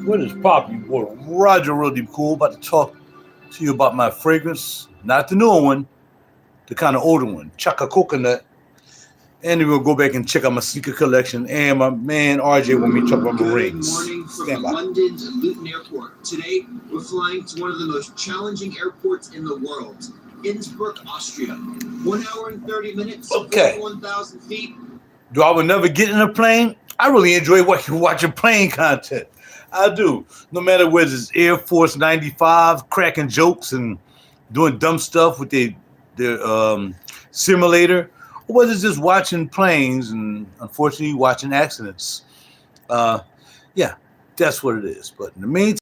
What is poppin'? Boy, Roger Real Deep Cool. About to talk to you about my fragrance, not the newer one, the kind of older one, Cocachocanut. And then we'll go back and check out my sneaker collection. And my man RJ want me to talk about my rings. Good morning from London's Luton Airport. Today, we're flying to one of the most challenging airports in the world, Innsbruck, Austria. 1 hour and 30 minutes, Okay. 41,000 feet. Do I would never get in a plane? I really enjoy watching plane content. I do. No matter whether it's Air Force 95, cracking jokes and doing dumb stuff with their simulator, or whether it's just watching planes and unfortunately watching accidents. Yeah, that's what it is. But in the meantime,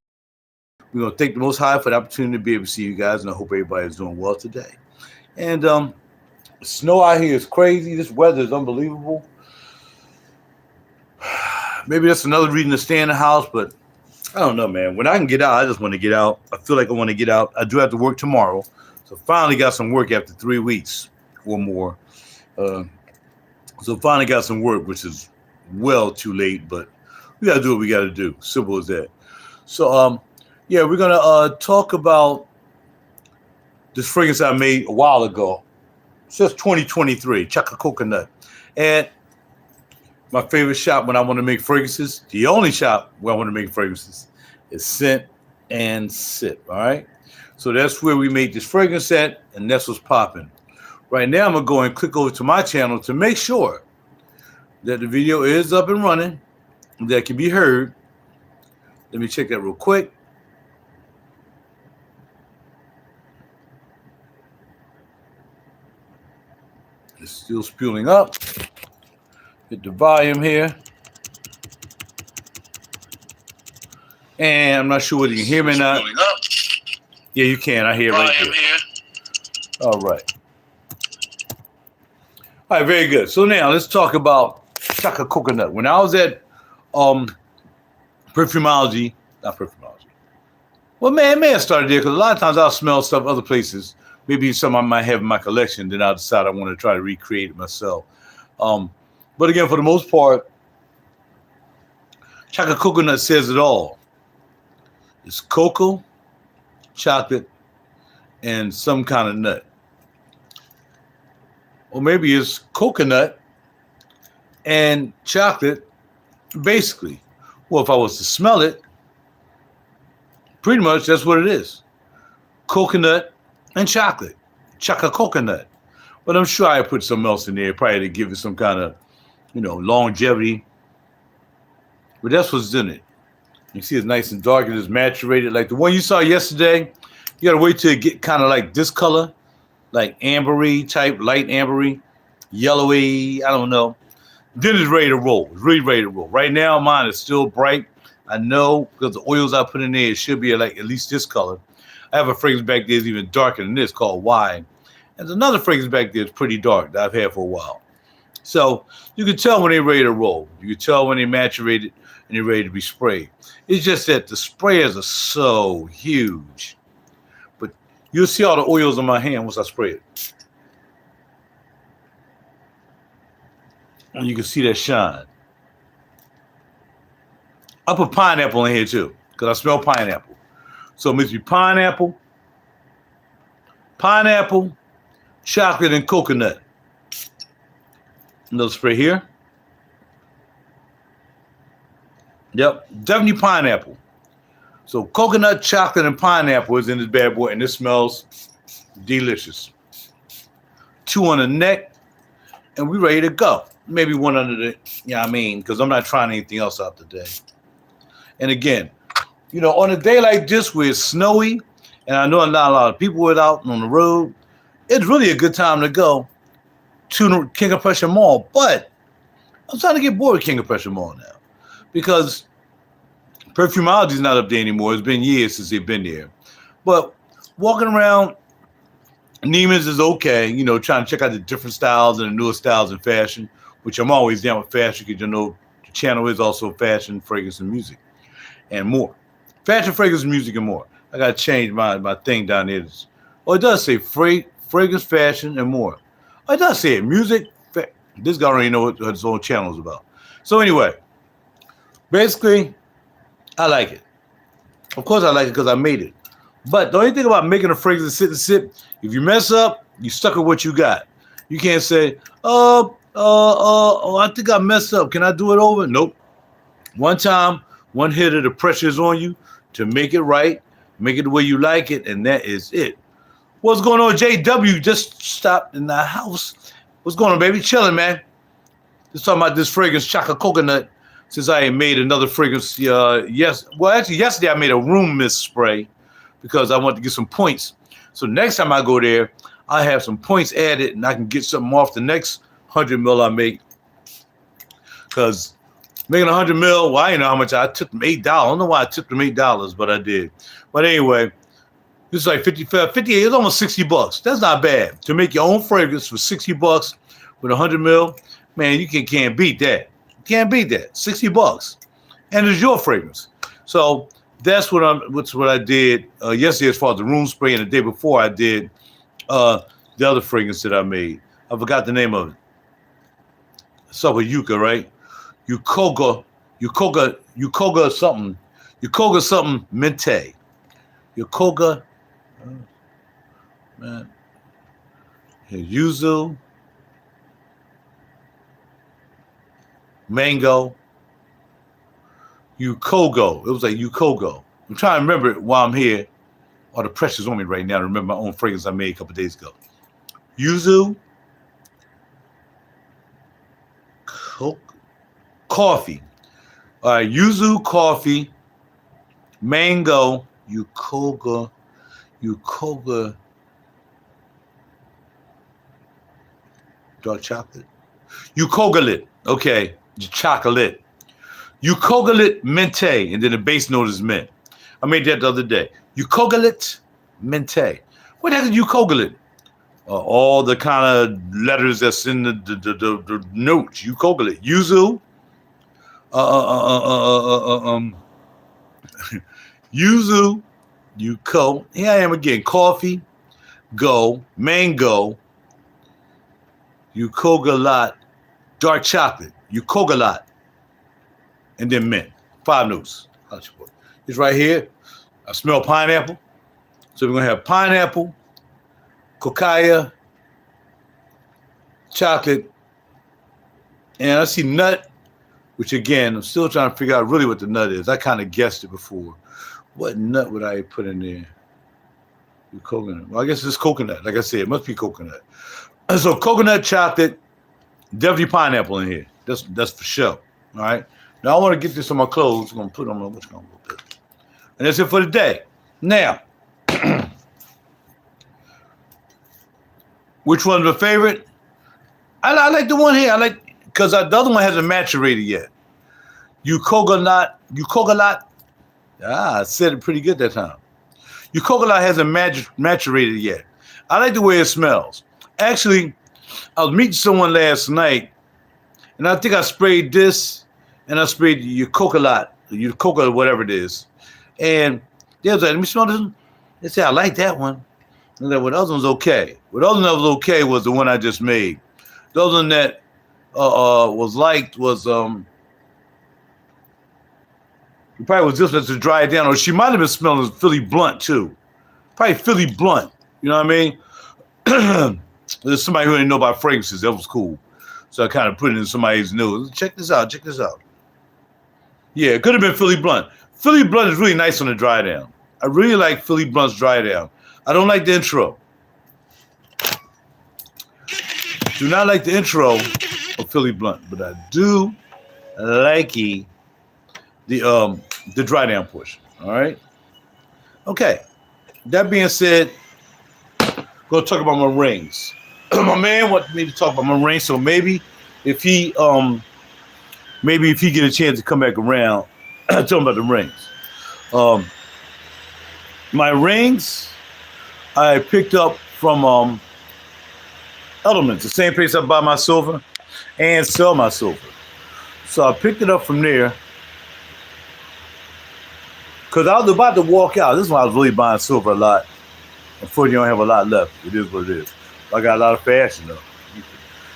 we're going to thank the Most High for the opportunity to be able to see you guys, and I hope everybody is doing well today. And the snow out here is crazy. This weather is unbelievable. Maybe that's another reason to stay in the house, but I don't know, man. When I can get out, I just want to get out. I feel like I want to get out. I do have to work tomorrow. So finally got some work after 3 weeks or more. So finally got some work, which is well too late, but we got to do what we got to do. Simple as that. So, yeah, we're going to talk about this fragrance I made a while ago. It says 2023, Cocachocanut. And my favorite shop when I want to make fragrances, the only shop where I want to make fragrances, is Scent and Sip, all right? So that's where we made this fragrance at, and that's what's popping. Right now, I'm going to go and click over to my channel to make sure that the video is up and running, that can be heard. Let me check that real quick. It's still spooling up. Hit the volume here. And I'm not sure whether you can hear me or not. Yeah, you can. I hear it right here. All right. All right, very good. So now let's talk about Cocachocanut. When I was at Perfumology, not Perfumology. Well, man, it may have started there because a lot of times I'll smell stuff other places. Maybe some I might have in my collection. Then I'll decide I want to try to recreate it myself. But again, for the most part, Cocachocanut says it all. It's cocoa, chocolate, and some kind of nut. Or maybe it's coconut and chocolate, basically. Well, if I was to smell it, pretty much that's what it is. Coconut and chocolate. Cocachocanut. But I'm sure I put something else in there, probably to give it some kind of, longevity. But that's what's in it. You see it's nice and dark and it's maturated. Like the one you saw yesterday, you gotta wait till it get kind of like this color, like ambery type, light ambery, yellowy, I don't know. Then it's ready to roll. It's really ready to roll. Right now, mine is still bright. I know because the oils I put in there, it should be like at least this color. I have a fragrance back there that's even darker than this called Wine. And there's another fragrance back there that's pretty dark that I've had for a while. So you can tell when they're ready to roll. You can tell when they're maturated and they're ready to be sprayed. It's just that the sprayers are so huge. But you'll see all the oils on my hand once I spray it. And you can see that shine. I put pineapple in here too, because I smell pineapple. So it makes me pineapple, chocolate, and coconut. Another spray here. Yep, definitely pineapple. So coconut, chocolate, and pineapple is in this bad boy, and it smells delicious. 2 on the neck, and we're ready to go. Maybe 1 under the, because I'm not trying anything else out today. And again, on a day like this where it's snowy, and I know not a lot of people are out on the road, it's really a good time to go to King of Prussia Mall. But I'm starting to get bored of King of Prussia Mall now because Perfumology is not up there anymore. It's been years since they've been there. But walking around Neiman's is okay, trying to check out the different styles and the newer styles in fashion, which I'm always down with fashion because the channel is also fashion, fragrance, and music, and more. Fashion, fragrance, music, and more. I got to change my thing down there. Oh, it does say fragrance, fashion, and more. Oh, it does say it. Music. This guy already know what his own channel is about. So anyway, basically, I like it. Of course I like it because I made it. But the only thing about making a fragrance and sit and sip, if you mess up, you stuck with what you got. You can't say, I think I messed up. Can I do it over? Nope. One time, one hit of the pressure is on you to make it right, make it the way you like it, and that is it. What's going on, JW? Just stopped in the house. What's going on, baby? Chilling, man. Just talking about this fragrance, Cocachocanut, since I ain't made another fragrance. Yesterday I made a room mist spray because I want to get some points. So next time I go there, I have some points added and I can get something off the next 100 mil I make. Because making 100 mil, well, I didn't know how much I took them $8. I don't know why I took them $8, but I did. But anyway, this is like 58, it's almost 60 bucks. That's not bad. To make your own fragrance for 60 bucks with 100 mil, man, you can't beat that. You can't beat that. 60 bucks. And it's your fragrance. So that's what I did yesterday as far as the room spray, and the day before I did the other fragrance that I made. I forgot the name of it. It's up with yucca, right? Yucca something. Yucca something mente. Yucca, man. Yuzu, mango, Yukogo. It was like Yukogo. I'm trying to remember it while I'm here. All the pressure's on me right now to remember my own fragrance I made a couple days ago. Yuzu, coffee. All right, yuzu, coffee, mango, Yukoga, dark chocolate. Yukogalit. Okay, chocolate. Yukogalit mente, and then the base note is mint. I made that the other day. Yukogalit mente. What the heck is Yukogalit? All the kind of letters that's in the notes. Yukogalit. Yuzu. Yuzu. Yuko. Here I am again. Coffee. Go. Mango. Yukogalat. Dark chocolate. Yukogalat. And then mint. 5 notes. It's right here. I smell pineapple. So we're going to have pineapple, cacao, chocolate, and I see nut, which again, I'm still trying to figure out really what the nut is. I kind of guessed it before. What nut would I put in there? Coconut. Well, I guess it's coconut. Like I said, it must be coconut. So coconut, chocolate, definitely pineapple in here. That's for sure. All right. Now I want to get this on my clothes. I'm going to put them on. What's going to go? And that's it for the day. Now, which one's my favorite? I like the one here. I like because the other one hasn't maturated yet. Yukogalat. I said it pretty good that time. Yukogalat hasn't maturated yet. I like the way it smells. Actually, I was meeting someone last night, and I think I sprayed this, and I sprayed Yukogalat, whatever it is. And they was like, let me smell this one. They said, I like that one. And like, well, the other one's okay. Well, the other one that was okay was the one I just made. The other one that was liked was it probably was just to dry it down, or she might have been smelling Philly Blunt too. Probably Philly Blunt. You know what I mean? There's somebody who didn't know about fragrances. That was cool. So I kind of put it in somebody's nose. Check this out. Yeah, it could have been Philly Blunt. Philly Blunt is really nice on the dry down. I really like Philly Blunt's dry down. I don't like the intro. Do not like the intro of Philly Blunt, but I do like the dry down portion. All right. Okay. That being said, go talk about my rings. My man wanted me to talk about my rings, so maybe if he get a chance to come back around, tell him about the rings. My rings I picked up from Elements, the same place I buy my silver and sell my silver. So I picked it up from there because I was about to walk out. This is why I was really buying silver a lot. Unfortunately, I don't have a lot left. It is what it is. I got a lot of fashion though.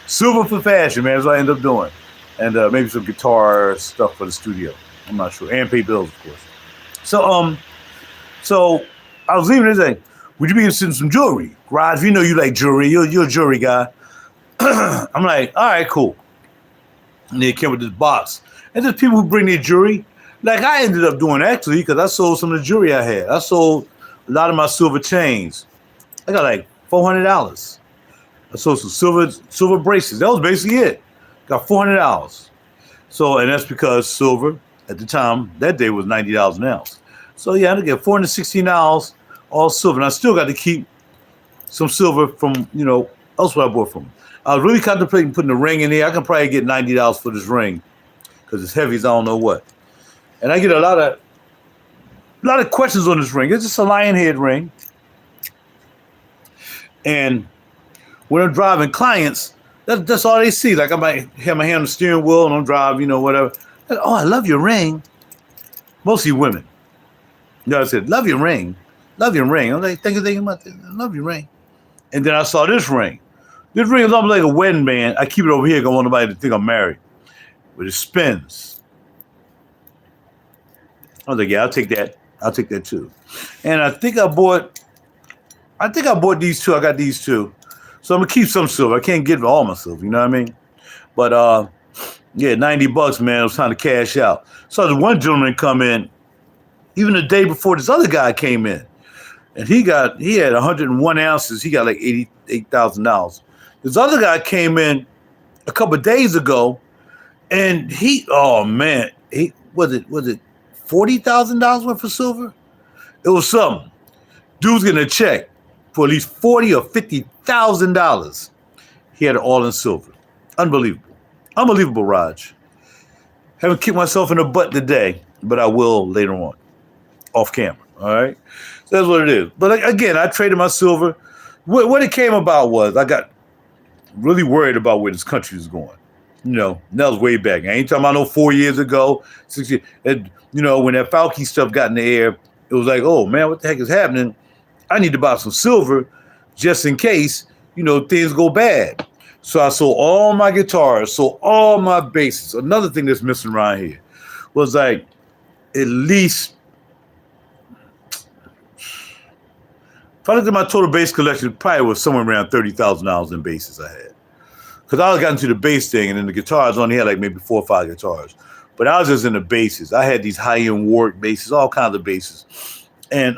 Silver for fashion, man. That's what I end up doing. And maybe some guitar stuff for the studio. I'm not sure. And pay bills, of course. So So I was leaving this thing. Would you be interested in some jewelry? Raj, you know you like jewelry. You're a jewelry guy. I'm like, all right, cool. And they came with this box. And there's people who bring their jewelry. Like I ended up doing actually because I sold some of the jewelry I had. I sold a lot of my silver chains. I got like $400. I sold some silver bracelets. That was basically it. Got $400. So, and that's because silver at the time, that day was $90 an ounce. So yeah, I get $416 all silver. And I still got to keep some silver from, elsewhere I bought from. I was really contemplating putting a ring in there. I can probably get $90 for this ring because it's heavy as I don't know what. And I get a lot of questions on this ring. It's just a lion head ring. And when I'm driving clients, that's all they see. Like I might have my hand on the steering wheel and I'm driving, whatever. Oh, I love your ring. Mostly women. I said, love your ring. Love your ring. I'm like, thinking about this. I love your ring. And then I saw this ring. This ring is almost like a wedding band. I keep it over here because I want nobody to think I'm married. But it spins. I was like, yeah, I'll take that. I'll take that too. And I think I bought these two. I got these two. So I'm gonna keep some silver. I can't give all my silver, you know what I mean? But yeah, $90, man. It was time to cash out. So the one gentleman come in, even the day before this other guy came in, and he had 101 ounces. He got like $88,000. This other guy came in a couple of days ago, and was it $40,000 worth of silver? It was something. Dude's getting a check for at least $40,000 or $50,000. He had it all in silver. Unbelievable, Raj. Haven't kicked myself in the butt today, but I will later on, off camera. All right, so that's what it is. But again, I traded my silver. What it came about was I got really worried about where this country was going. That was way back. I ain't talking about no 4 years ago, 6 years. And, when that Fauci stuff got in the air, it was like, oh man, what the heck is happening? I need to buy some silver just in case, things go bad. So I sold all my guitars, sold all my basses. Another thing that's missing around here was like at least, if I looked at my total bass collection, it probably was somewhere around $30,000 in basses I had. Because I got into the bass thing, and then the guitars only had like maybe 4 or 5 guitars. But I was just in the basses. I had these high-end Warwick basses, all kinds of basses. And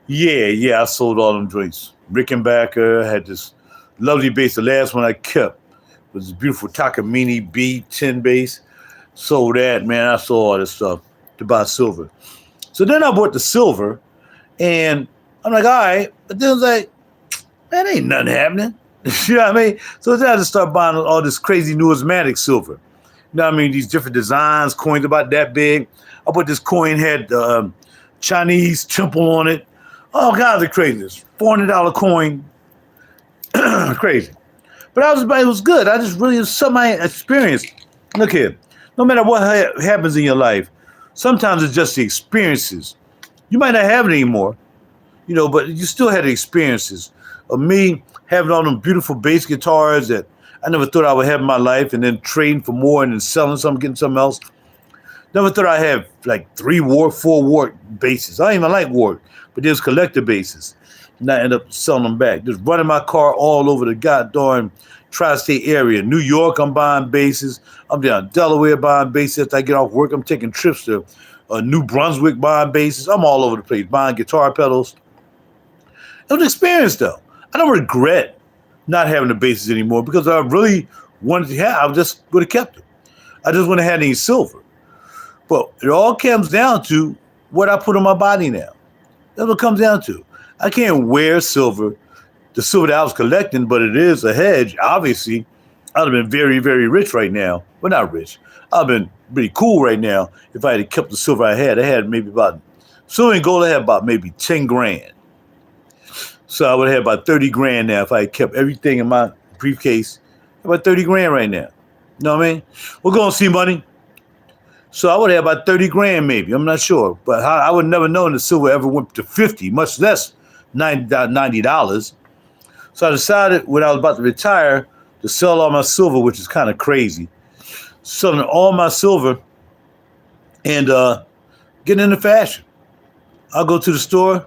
yeah, I sold all them joints. Rickenbacker had this lovely bass. The last one I kept was this beautiful Takamine B10 bass. Sold that, man. I sold all this stuff to buy silver. So then I bought the silver, and I'm like, all right. But then I was like, man, ain't nothing happening. You know what I mean? So then I just start buying all this crazy numismatic silver. You know what I mean? These different designs, coins about that big. I bought this coin, had Chinese temple on it. All kinds of craziness. $400 coin. Crazy. But it was good. It was something I experienced. Look here. No matter what happens in your life, sometimes it's just the experiences. You might not have it anymore, but you still had the experiences of me having all them beautiful bass guitars that I never thought I would have in my life, and then trading for more and then selling something, getting something else. Never thought I'd have like 4 Warwick basses. I don't even like Warwick, but there's collector basses. And I end up selling them back. Just running my car all over the goddamn tri-state area. New York, I'm buying basses. I'm down in Delaware buying basses. After I get off work, I'm taking trips to New Brunswick buying basses. I'm all over the place buying guitar pedals. It was an experience, though. I don't regret not having the basses anymore because I really wanted to have. I just would have kept them. I just wouldn't have had any silver. But it all comes down to what I put on my body now. That's what it comes down to. I can't wear silver, the silver that I was collecting, but it is a hedge. Obviously, I'd have been very, very rich right now. Well, not rich. I'd have been pretty cool right now if I had kept the silver I had. I had maybe about, silver and gold, I had about maybe 10 grand. So I would have about 30 grand now if I had kept everything in my briefcase. About 30 grand right now. You know what I mean? We're going to see money. So I would have about 30 grand maybe. I'm not sure. But I would never know the silver ever went to 50, much less $90. So I decided when I was about to retire to sell all my silver, which is kind of crazy. Selling all my silver and getting into fashion. I'll go to the store.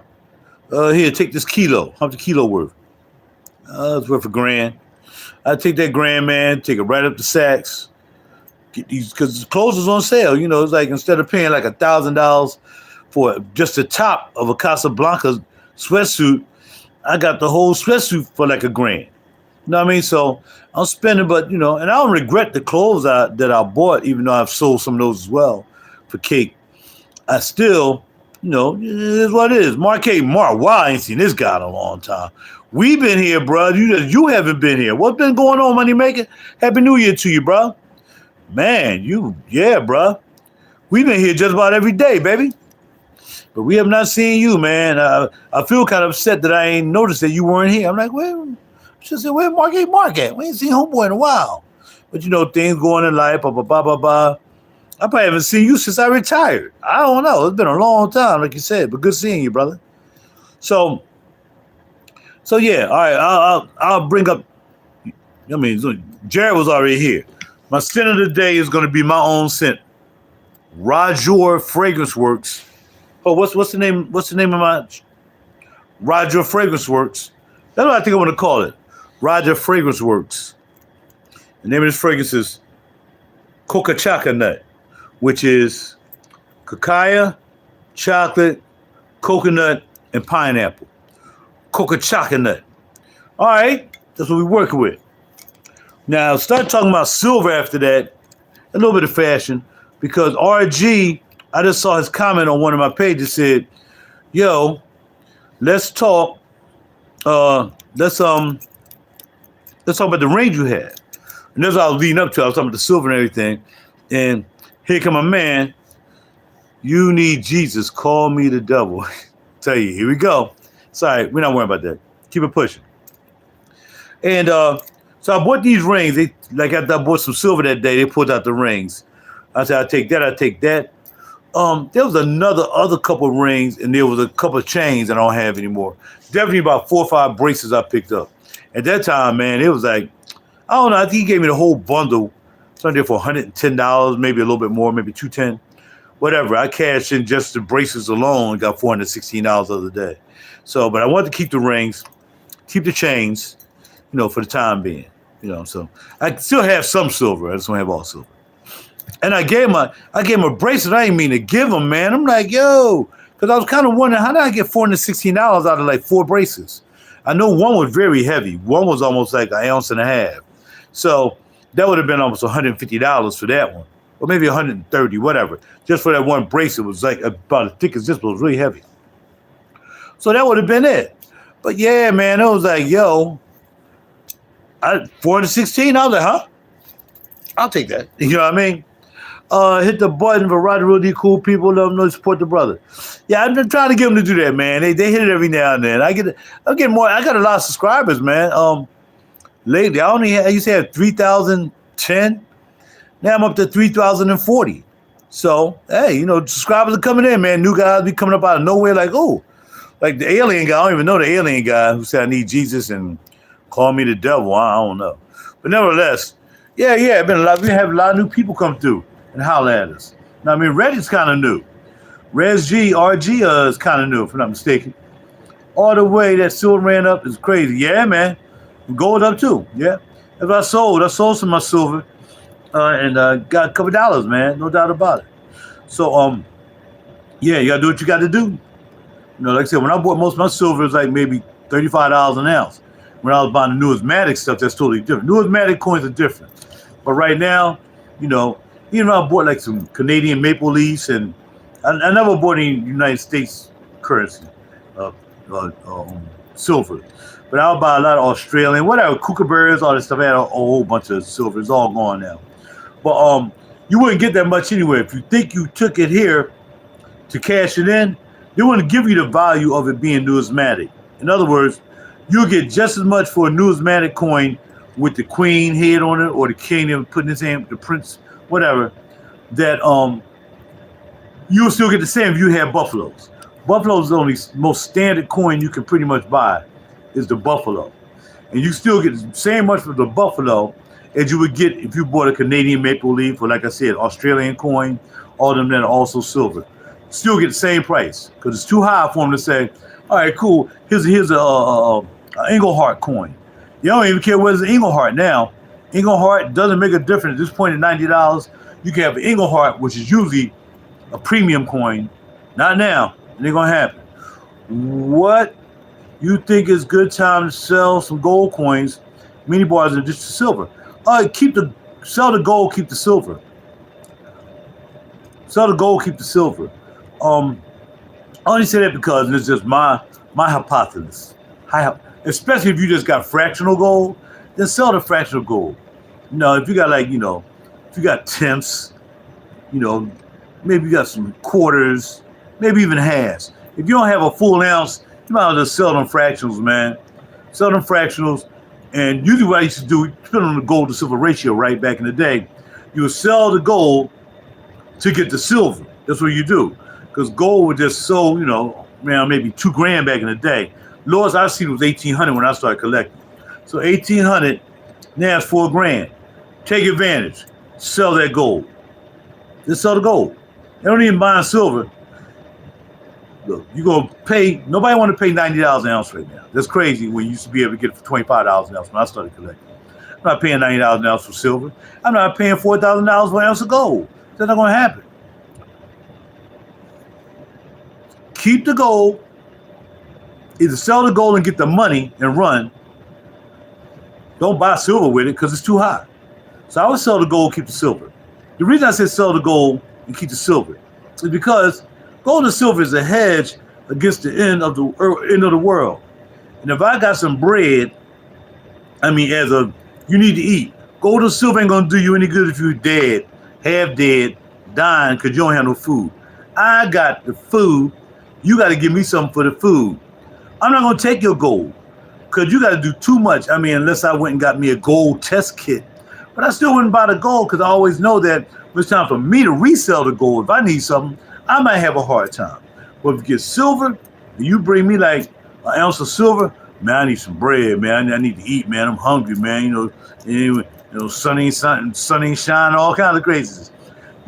Here, take this kilo. How much a kilo worth? It's worth $1,000. I take that grand, man. Take it right up to Saks. Get these because the clothes is on sale. You know, it's like instead of paying like $1,000 for just the top of a Casablanca sweatsuit, I got the whole sweatsuit for like $1,000. You know what I mean? So I'm spending, but you know, and I don't regret the clothes that I bought, even though I've sold some of those as well for cake. I still, you know, it is what it is. Mark, wow, I ain't seen this guy in a long time. We been here, bro. You haven't been here. What's been going on, Money Maker? Happy New Year to you, bro. Man, bro. We've been here just about every day, baby. But we have not seen you, man. I feel kind of upset that I ain't noticed that you weren't here. I'm like, where Mark at? We ain't seen homeboy in a while. But you know, things going in life, blah, blah, blah, blah, blah. I probably haven't seen you since I retired. I don't know. It's been a long time, like you said, but good seeing you, brother. So yeah, all right, I'll bring up, I mean, Jared was already here. My scent of the day is going to be my own scent. RaJuRJuixeWorks. Oh, what's the name? What's the name of my RaJuRJuixeWorks? That's what I think I want to call it. RaJuRJuixeWorks. The name of this fragrance is Cocachocanut, which is cacao, chocolate, coconut, and pineapple. Cocachocanut. All right, that's what we're working with. Now, start talking about silver after that, a little bit of fashion, because RG, I just saw his comment on one of my pages, said, yo, let's talk, let's talk about the ring you had. And that's what I was leading up to. I was talking about the silver and everything. And here come my man, you need Jesus, call me the devil. Tell you, here we go. Sorry, we're not worrying about that. Keep it pushing. And so I bought these rings. After I bought some silver that day, they pulled out the rings. I said, I'll take that, I'll take that. There was other couple of rings, and there was a couple of chains I don't have anymore. Definitely about 4 or 5 bracelets I picked up. At that time, man, it was like, I don't know, I think he gave me the whole bundle. Something there for $110, maybe a little bit more, maybe $210. Whatever. I cashed in just the bracelets alone and got $416 the other day. So, but I wanted to keep the rings, keep the chains, you know, for the time being. You know, so I still have some silver. I just don't have all silver. And I gave him a bracelet. I didn't mean to give him, man. I'm like, yo, because I was kind of wondering, how did I get $416 out of like 4 bracelets? I know one was very heavy. One was almost like 1.5 ounces. So that would have been almost $150 for that one. Or maybe 130, whatever. Just for that one bracelet. It was like about as thick as this, but it was really heavy. So that would have been it. But yeah, man, it was like, yo, 416. I was like, huh? I'll take that. You know what I mean? Hit the button for really cool people. Let them know to support the brother. Yeah, I've been trying to get them to do that, man. They hit it every now and then. I'm getting more. I got a lot of subscribers, man. Lately, I used to have 3,010. Now I'm up to 3,040. So, hey, you know, subscribers are coming in, man. New guys be coming up out of nowhere like, oh, like the alien guy. I don't even know the alien guy who said I need Jesus and call me the devil. I don't know. But nevertheless, yeah, been a lot. We have a lot of new people come through and holler at us. Now, I mean, Reddit's kind of new. RaJuR is kind of new, if I'm not mistaken. All the way that silver ran up is crazy. Yeah, man. And gold up too. Yeah. If I sold some of my silver and got a couple dollars, man. No doubt about it. So, yeah, you got to do what you got to do. You know, like I said, when I bought most of my silver, it was like maybe $35 an ounce. When I was buying the numismatic stuff, that's totally different. Numismatic coins are different. But right now, you know, even though I bought like some Canadian maple leaves, and I never bought any United States currency, silver. But I'll buy a lot of Australian, whatever, kookaburras, all this stuff. I had a whole bunch of silver. It's all gone now. But you wouldn't get that much anyway. If you think you took it here to cash it in, they wouldn't give you the value of it being numismatic. In other words, you'll get just as much for a numismatic coin with the queen head on it, or the king and putting his hand, the prince, whatever, that you'll still get the same if you have buffaloes. Buffaloes is the only most standard coin you can pretty much buy is the buffalo. And you still get the same much for the buffalo as you would get if you bought a Canadian maple leaf, or like I said, Australian coin, all of them that are also silver. still get the same price because it's too high for them to say, all right, cool, here's a Engelhart coin. You don't even care whether it's Engelhart now. Engelhart doesn't make a difference at this point at $90. You can have an Engelhart, which is usually a premium coin. Not now. It ain't gonna happen. What you think is good time to sell some gold coins, mini bars, and just silver? Sell the gold, keep the silver. Sell the gold, keep the silver. I only say that because, and it's just my hypothesis. Especially if you just got fractional gold, then sell the fractional gold. If you got if you got tenths, maybe you got some quarters, maybe even halves. If you don't have a full ounce, you might as well just sell them fractionals, man. Sell them fractionals. And usually what I used to do, depending on the gold to silver ratio, right, back in the day, you would sell the gold to get the silver. That's what you do. Because gold was just so, maybe $2,000 back in the day. Lowest I've seen was $1,800 when I started collecting. So $1,800, now it's $4,000. Take advantage. Sell that gold. Just sell the gold. They don't even buy silver. Look, you're going to pay, nobody want to pay $90 an ounce right now. That's crazy when you used to be able to get it for $25 an ounce when I started collecting. I'm not paying $90 an ounce for silver. I'm not paying $4,000 for an ounce of gold. That's not going to happen. Keep the gold. Either sell the gold and get the money and run. Don't buy silver with it because it's too high. So I would sell the gold, keep the silver. The reason I said sell the gold and keep the silver is because gold and silver is a hedge against the end of the world. And if I got some bread, you need to eat. Gold and silver ain't gonna do you any good if you're dead, half dead, dying because you don't have no food. I got the food. You got to give me something for the food. I'm not gonna take your gold because you got to do too much. Unless I went and got me a gold test kit. But I still wouldn't buy the gold because I always know that when it's time for me to resell the gold, if I need something, I might have a hard time. But if you get silver, you bring me like an ounce of silver, man, I need some bread, man. I need to eat, man. I'm hungry, man. Sun ain't shining, all kinds of craziness.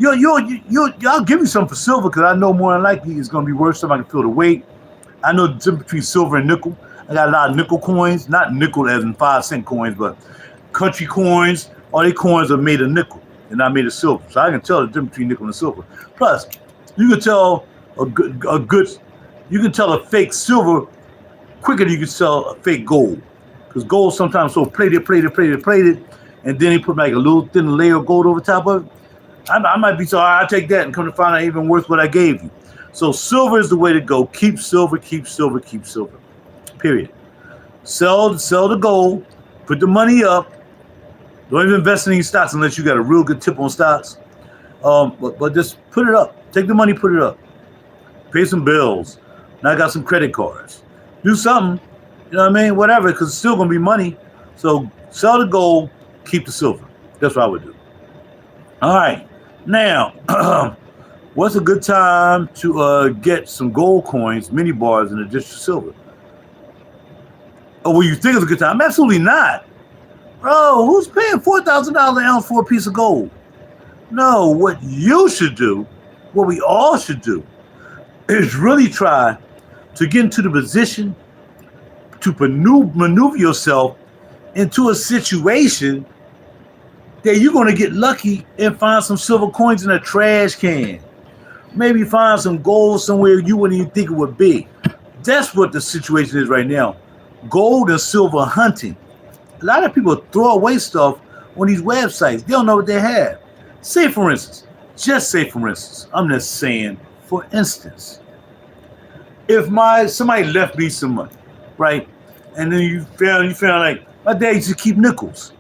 I'll give you something for silver because I know more than likely it's going to be worth something. I can feel the weight. I know the difference between silver and nickel. I got a lot of nickel coins, not nickel as in 5-cent coins, but country coins. All these coins are made of nickel and not made of silver. So I can tell the difference between nickel and silver. Plus, you can tell you can tell a fake silver quicker than you can tell a fake gold. Because gold sometimes so plated, and then they put like a little thin layer of gold over top of it. I might be so, I'll take that and come to find out even worse what I gave you. So silver is the way to go. Keep silver, keep silver, keep silver. Period. Sell the gold, put the money up. Don't even invest in any stocks unless you got a real good tip on stocks. But just put it up. Take the money, put it up. Pay some bills. Now I got some credit cards. Do something. Whatever, because it's still going to be money. So sell the gold, keep the silver. That's what I would do. All right. Now, what's a good time to get some gold coins, mini bars, in addition to silver? Oh, well, you think it's a good time? Absolutely not. Bro, who's paying $4,000 an ounce for a piece of gold? No, what you should do, what we all should do, is really try to get into the position to maneuver yourself into a situation that you're going to get lucky and find some silver coins in a trash can. Maybe find some gold somewhere you wouldn't even think it would be. That's what the situation is right now. Gold and silver hunting. A lot of people throw away stuff on these websites. They don't know what they have. Say for instance, I'm just saying, for instance, if somebody left me some money, right? And then you found like, my dad used to keep nickels.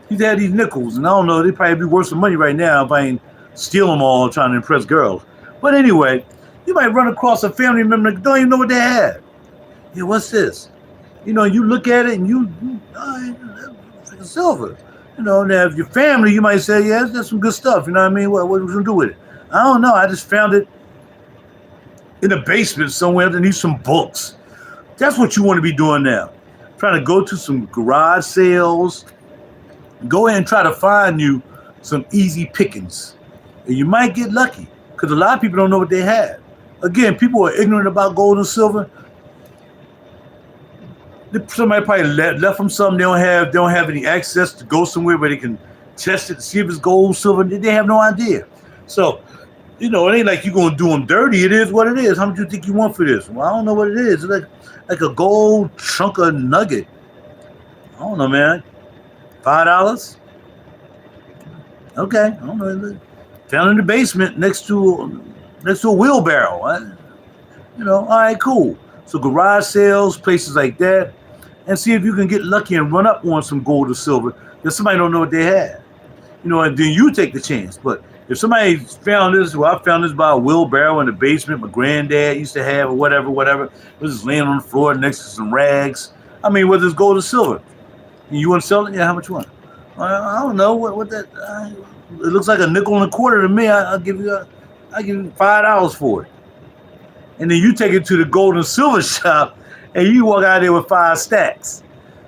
He had these nickels, and I don't know, they'd probably be worth some money right now if I ain't steal them all trying to impress girls. But anyway, you might run across a family member that don't even know what they have. Yeah, what's this? You look at it and it's silver. Now if your family, you might say, yeah, that's some good stuff. You know what I mean? What are we going to do with it? I don't know. I just found it in the basement somewhere underneath some books. That's what you want to be doing now. Trying to go to some garage sales. Go ahead and try to find you some easy pickings. And you might get lucky because a lot of people don't know what they have. Again, people are ignorant about gold and silver. Somebody probably left them something. They don't have any access to go somewhere where they can test it to see if it's gold, silver. They have no idea. So, it ain't like you're gonna do them dirty. It is what it is. How much do you think you want for this? Well, I don't know what it is. It's like a gold chunk of nugget. I don't know, man. $5? Okay, I don't know. Found in the basement next to a wheelbarrow. All right, cool. So garage sales, places like that, and see if you can get lucky and run up on some gold or silver that somebody don't know what they have. And then you take the chance. But if somebody found this, I found this by a wheelbarrow in the basement my granddad used to have, or whatever. It was just laying on the floor next to some rags. I mean, whether it's gold or silver. You want to sell it? Yeah, how much you want? I don't know what that. It looks like a nickel and a quarter to me. I'll give you $5 for it. And then you take it to the gold and silver shop, and you walk out there with 5 stacks.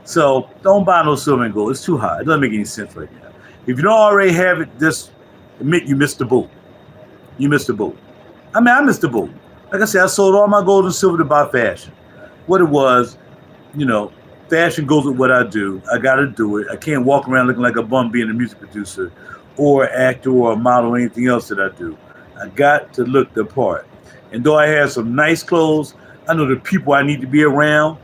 So don't buy no silver and gold. It's too high. It doesn't make any sense right now. If you don't already have it, just admit you missed the boat. You missed the boat. I missed the boat. Like I said, I sold all my gold and silver to buy fashion. What it was, fashion goes with what I do. I got to do it. I can't walk around looking like a bum being a music producer or actor or a model or anything else that I do. I got to look the part. And though I have some nice clothes, I know the people I need to be around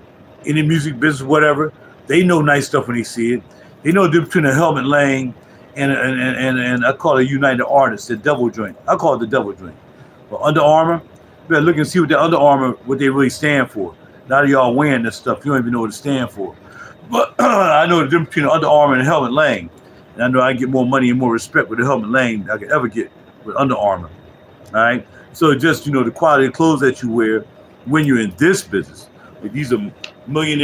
in the music business, whatever, they know nice stuff when they see it. They know the difference between a Helmet Lang and I call it United Artists, the double joint. I call it the double joint. But Under Armour, you better look and see what the Under Armour, what they really stand for. A lot of y'all wearing this stuff, you don't even know what it stands for. But I know the difference between Under Armour and Helmet Lang. And I know I get more money and more respect with the Helmet Lang than I could ever get with Under Armour. All right? So just, the quality of clothes that you wear when you're in this business. Like these are million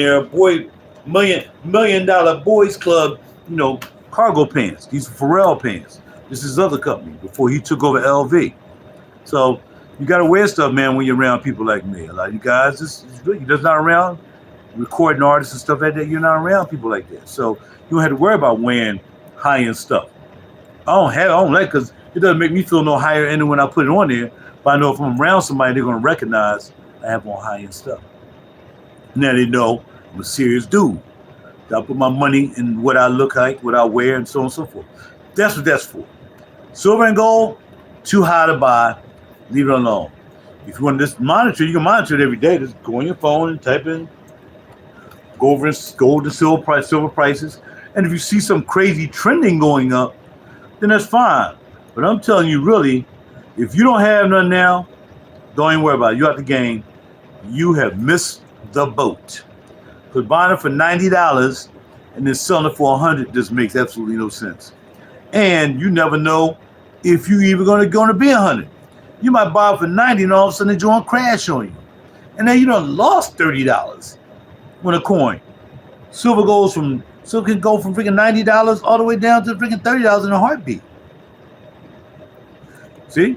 dollar boys club, cargo pants. These are Pharrell pants. This is his other company before he took over LV. So you got to wear stuff, man, when you're around people like me. A lot of you guys, you're just not around recording artists and stuff like that. You're not around people like that. So you don't have to worry about wearing high-end stuff. I don't like it because it doesn't make me feel no higher end when I put it on there. But I know if I'm around somebody, they're going to recognize I have on high-end stuff. Now they know I'm a serious dude. I put my money in what I look like, what I wear, and so on and so forth. That's what that's for. Silver and gold, too high to buy. Leave it alone. If you want to just monitor, you can monitor it every day. Just go on your phone and type in, go over gold and silver prices. And if you see some crazy trending going up, then that's fine. But I'm telling you, really, if you don't have none now, don't even worry about it. You're out the game. You have missed the boat. Because buying it for $90 and then selling it for $100 just makes absolutely no sense. And you never know if you even going to be $100. You might buy it for $90 and all of a sudden the joint crash on you. And then you done lost $30 when a coin. Silver can go from freaking $90 all the way down to freaking $30 in a heartbeat. See?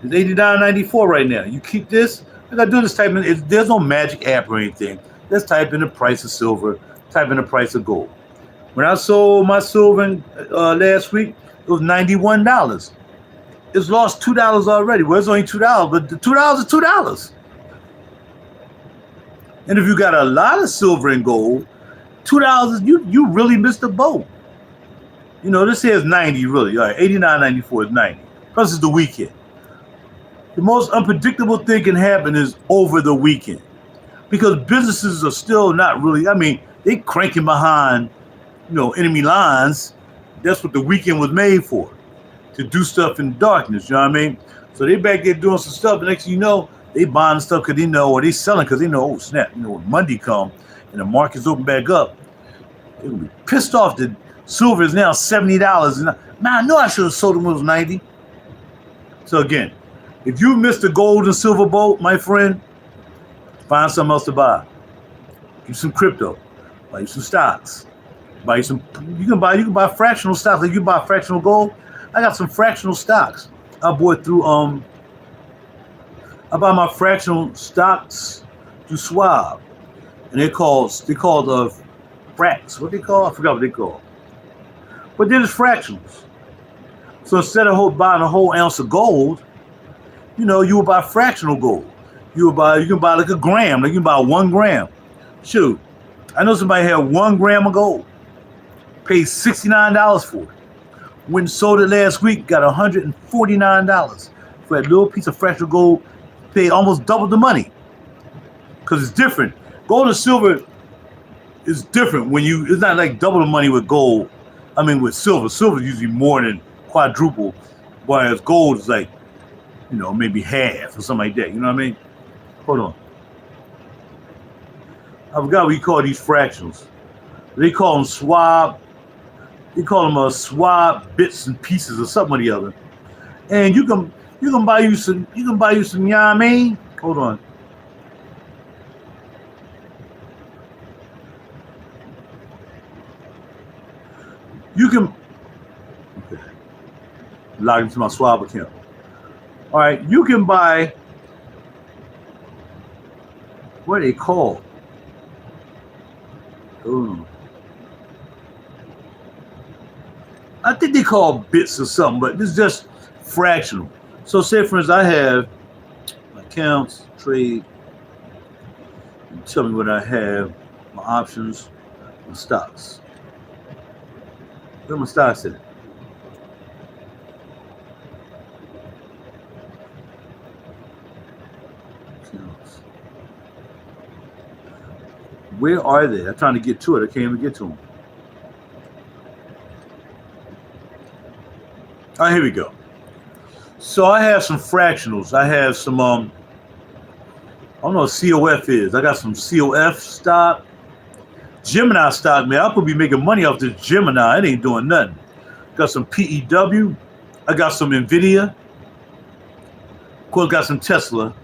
It's $89.94 right now. You keep this. I got to do this type in. There's no magic app or anything. Let's type in the price of silver. Type in the price of gold. When I sold my silver last week, it was $91. It's lost $2 already. Well, it's only $2, but the $2 is $2. And if you got a lot of silver and gold, $2, you really missed the boat. This here is 90 really. All right, $89.94 is 90. Plus it's the weekend. The most unpredictable thing can happen is over the weekend. Because businesses are still not really, they cranking behind, enemy lines. That's what the weekend was made for. To do stuff in darkness, you know what I mean? So they back there doing some stuff. The next thing you know, they buying stuff because they know, or they selling because they know, oh snap, when Monday come and the markets open back up, they're going to be pissed off that silver is now $70. And I know I should have sold them when it was 90. So again, if you missed the gold and silver boat, my friend, find something else to buy. Get some crypto. Buy you some stocks. You can buy fractional stocks. Like you buy fractional gold. I got some fractional stocks. I bought through I buy my fractional stocks through Schwab. And they called fracts. What they call? I forgot what they call. But then it's fractionals. So instead of buying a whole ounce of gold, you would buy fractional gold. You can buy like a gram. Like you can buy 1 gram. Shoot, I know somebody had 1 gram of gold. Paid $69 for it. Went and sold it last week. Got $149 for that little piece of fractional gold. Paid almost double the money. Because it's different. Gold and silver is different when you. It's not like double the money with gold. I mean with silver. Silver is usually more than quadruple, whereas gold is like, maybe half or something like that. You know what I mean? Hold on. I forgot what you call these fractionals. They call them swab. They call them swab bits and pieces or something or the other. And you can buy you some. You know what I mean? Hold on. You can log into my swab account. All right, you can buy. What are they called? Ooh. I think they call bits or something, but this is just fractional. So say for instance, I have my accounts, trade, and tell me what I have, my options, my stocks. Where my stocks at? Where are they? I'm trying to get to it. I can't even get to them. All right, here we go. So I have some fractionals. I have some, I don't know what COF is. I got some COF stock. Gemini stock, man. I could be making money off this Gemini. It ain't doing nothing. Got some PEW. I got some NVIDIA. Of course, got some Tesla.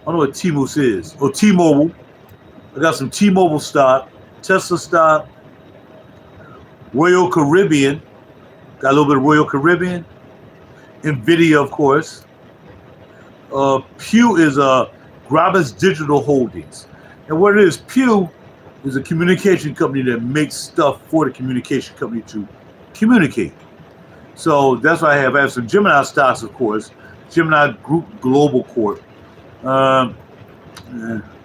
I don't know what T-Moose is. Oh, T-Mobile. I got some T-Mobile stock, Tesla stock, Royal Caribbean. Got a little bit of Royal Caribbean. NVIDIA, of course. Pew is Grabus Digital Holdings. And what it is, Pew is a communication company that makes stuff for the communication company to communicate. So that's what I have. I have some Gemini stocks, of course. Gemini Group Global Corp. You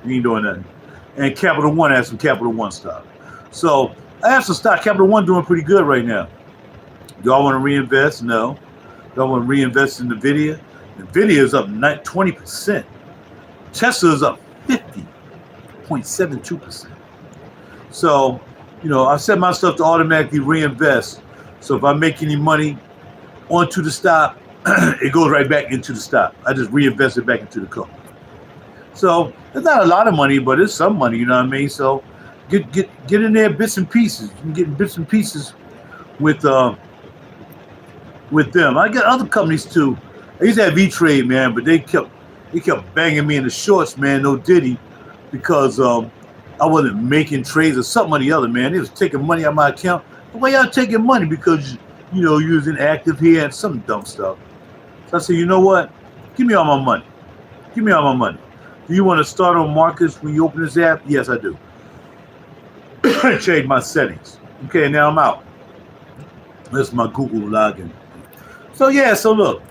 ain't doing nothing. And Capital One has some Capital One stock. So I have some stock. Capital One doing pretty good right now. Y'all want to reinvest? No. Y'all want to reinvest in NVIDIA? NVIDIA is up 20%. Tesla is up 50.72%. So, I set my stuff to automatically reinvest. So if I make any money onto the stock, it goes right back into the stock. I just reinvest it back into the company. So it's not a lot of money, but it's some money, you know what I mean? So get in there bits and pieces. You can get bits and pieces with them. I got other companies too. I used to have E-Trade, man, but they kept banging me in the shorts, man, no diddy, because I wasn't making trades or something or the other, man. They was taking money out of my account. Why y'all taking money? Because using active here and some dumb stuff. So I said, you know what? Give me all my money. Give me all my money. Do you want to start on markets when you open this app? Yes, I do. Change my settings. Okay, now I'm out. That's my Google login. So look,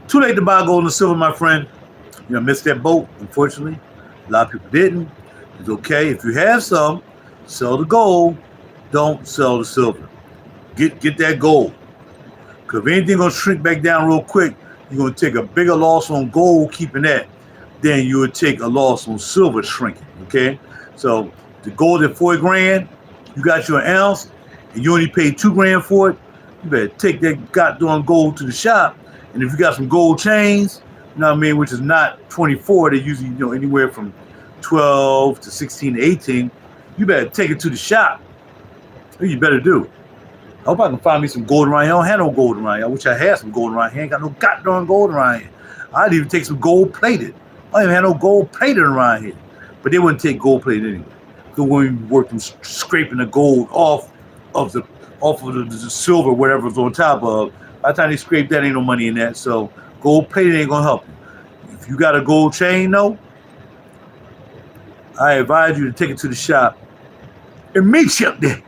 too late to buy gold and silver, my friend. Missed that boat, unfortunately. A lot of people didn't. It's okay. If you have some, sell the gold. Don't sell the silver. Get that gold. Because if anything gonna shrink back down real quick, you're gonna take a bigger loss on gold keeping that than you would take a loss on silver shrinking. Okay? So the gold at $4 grand, you got your ounce, and you only paid $2 grand for it. You better take that goddamn gold to the shop. And if you got some gold chains, which is not 24, they're usually anywhere from 12 to 16 to 18. You better take it to the shop. What you better do. I hope I can find me some gold around here. I don't have no gold around here. I wish I had some gold around here. I ain't got no goddamn gold around here. I'd even take some gold plated. I don't even have no gold plated around here. But they wouldn't take gold plated anyway. So when we work them scraping the gold off of the silver, whatever was on top of, by the time they scrape that, ain't no money in that. So gold plated ain't gonna help you. If you got a gold chain though, I advise you to take it to the shop immediately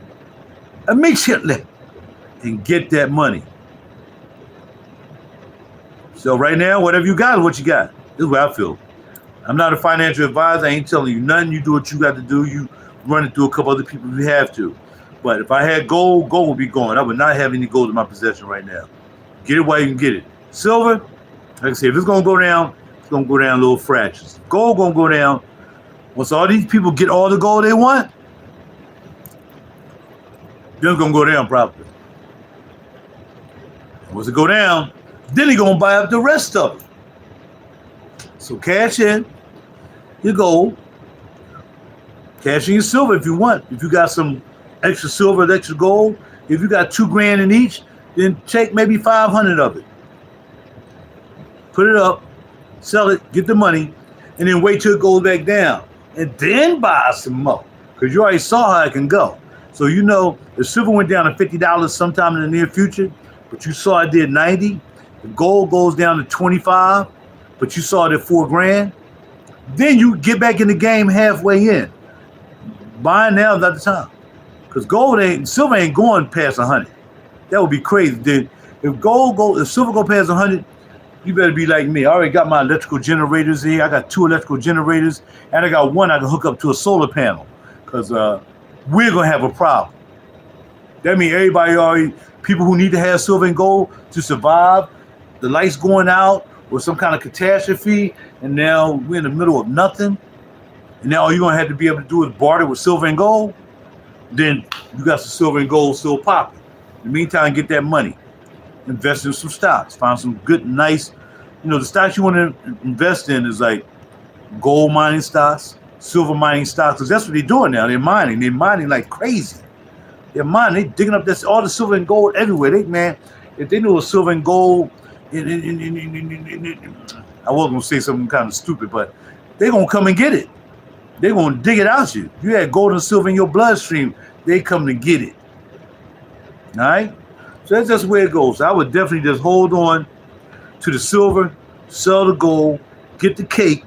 and get that money. So right now, whatever you got is what you got. This is what I feel. I'm not a financial advisor. I ain't telling you nothing. You do what you got to do. You run it through a couple other people if you have to. But if I had gold, gold would be gone. I would not have any gold in my possession right now. Get it while you can get it. Silver, like I said, if it's going to go down, it's going to go down little fractions. Gold going to go down. Once all these people get all the gold they want, then it's going to go down probably. And once it go down, then they're going to buy up the rest of it. So cash in your gold. Cash in your silver if you want. If you got some extra silver, extra gold, if you got $2,000 in each, then take maybe 500 of it. Put it up, sell it, get the money, and then wait till it goes back down. And then buy some more. Because you already saw how it can go. So you know if silver went down to $50 sometime in the near future, but you saw it did 90, the gold goes down to 25, but you saw it at $4,000, then you get back in the game halfway in. Buying now is not the time. Because silver ain't going past 100. That would be crazy. Then if silver go past 100, you better be like me. I already got my electrical generators here. I got 2 electrical generators, and I got one I can hook up to a solar panel. Because we're gonna have a problem. That means people who need to have silver and gold to survive, the lights going out or some kind of catastrophe, and now we're in the middle of nothing. And now all you're gonna have to be able to do is barter with silver and gold. Then you got some silver and gold still popping. In the meantime, get that money. Invest in some stocks. Find some good, nice, the stocks you want to invest in is like gold mining stocks, silver mining stocks, because that's what they're doing now. They're mining. They're mining like crazy. They're mining. They're digging up all the silver and gold everywhere. If they knew a silver and gold, I was going to say something kind of stupid, but they're going to come and get it. They're going to dig it out you. You had gold and silver in your bloodstream, they come to get it. All right? So that's just where it goes. I would definitely just hold on to the silver, sell the gold, get the cake,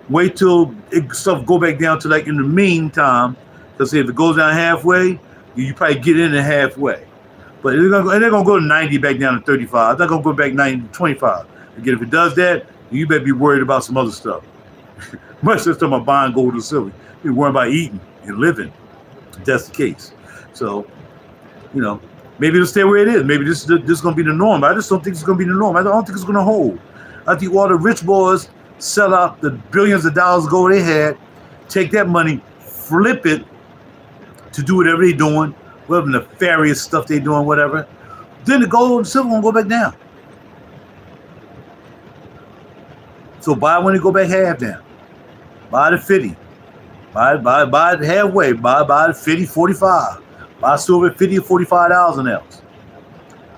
wait till stuff go back down to like in the meantime, because if it goes down halfway, you probably get in it halfway. But they're going to go to 90 back down to 35. It's not going to go back 90 to 25. Again, if it does that, you better be worried about some other stuff. Much less talking about buying gold or silver. You're worried about eating and living. If that's the case. So, maybe it'll stay where it is. Maybe this is going to be the norm. But I just don't think it's going to be the norm. I don't think it's going to hold. I think all the rich boys sell out the billions of dollars of gold they had, take that money, flip it to do whatever they're doing, whatever nefarious stuff they're doing, whatever. Then the gold and silver won't go back down. So buy when it go back half down. Buy the 50. Buy it halfway. Buy the 50, 45. Buy silver at $50 or $45 an ounce.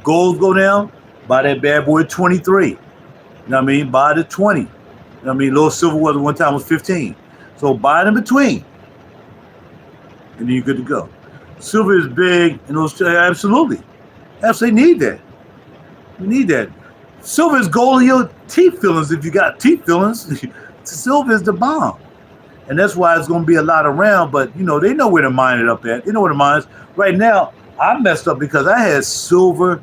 Gold go down, buy that bad boy at 23. You know what I mean? Buy the 20. You know what I mean? Little silver was one time was 15. So buy it in between. And then you're good to go. Silver is big, and those absolutely need that. You need that. Silver is gold in your teeth fillings if you got teeth fillings. Silver is the bomb. And that's why it's going to be a lot around, but they know where to mine it up at. They know where to mine it. Right now, I messed up because I had silver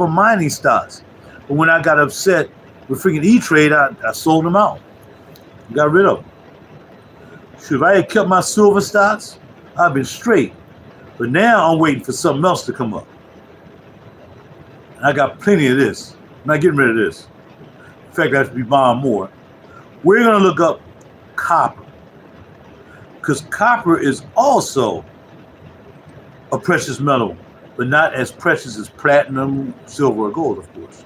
mining stocks. But when I got upset with freaking E-Trade, I sold them out. Got rid of them. Shoot, if I had kept my silver stocks, I'd been straight. But now I'm waiting for something else to come up. I got plenty of this. I'm not getting rid of this. In fact, I have to be buying more. We're going to look up copper, because copper is also a precious metal, but not as precious as platinum, silver, or gold, of course.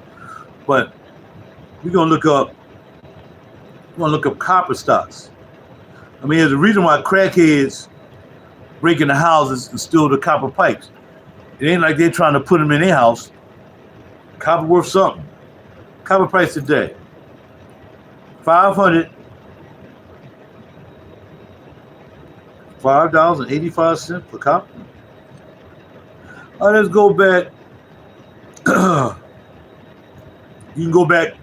But we're gonna look up copper stocks. I mean, there's a reason why crackheads break into houses and steal the copper pipes. It ain't like they're trying to put them in their house. Copper worth something. Copper price today, $5.85 for copper. All right, let's go back. You can go back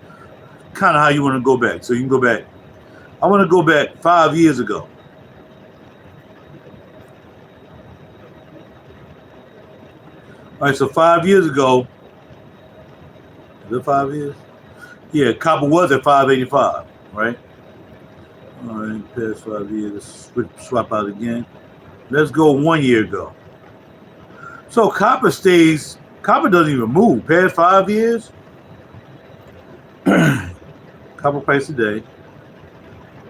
kind of how you want to go back. So you can go back. I want to go back 5 years ago. All right, so 5 years ago. Is it 5 years? Yeah, copper was at 585, right? All right, past 5 years. Let's swap out again. Let's go 1 year ago. So copper stays. Copper doesn't even move. Past 5 years. Copper price today.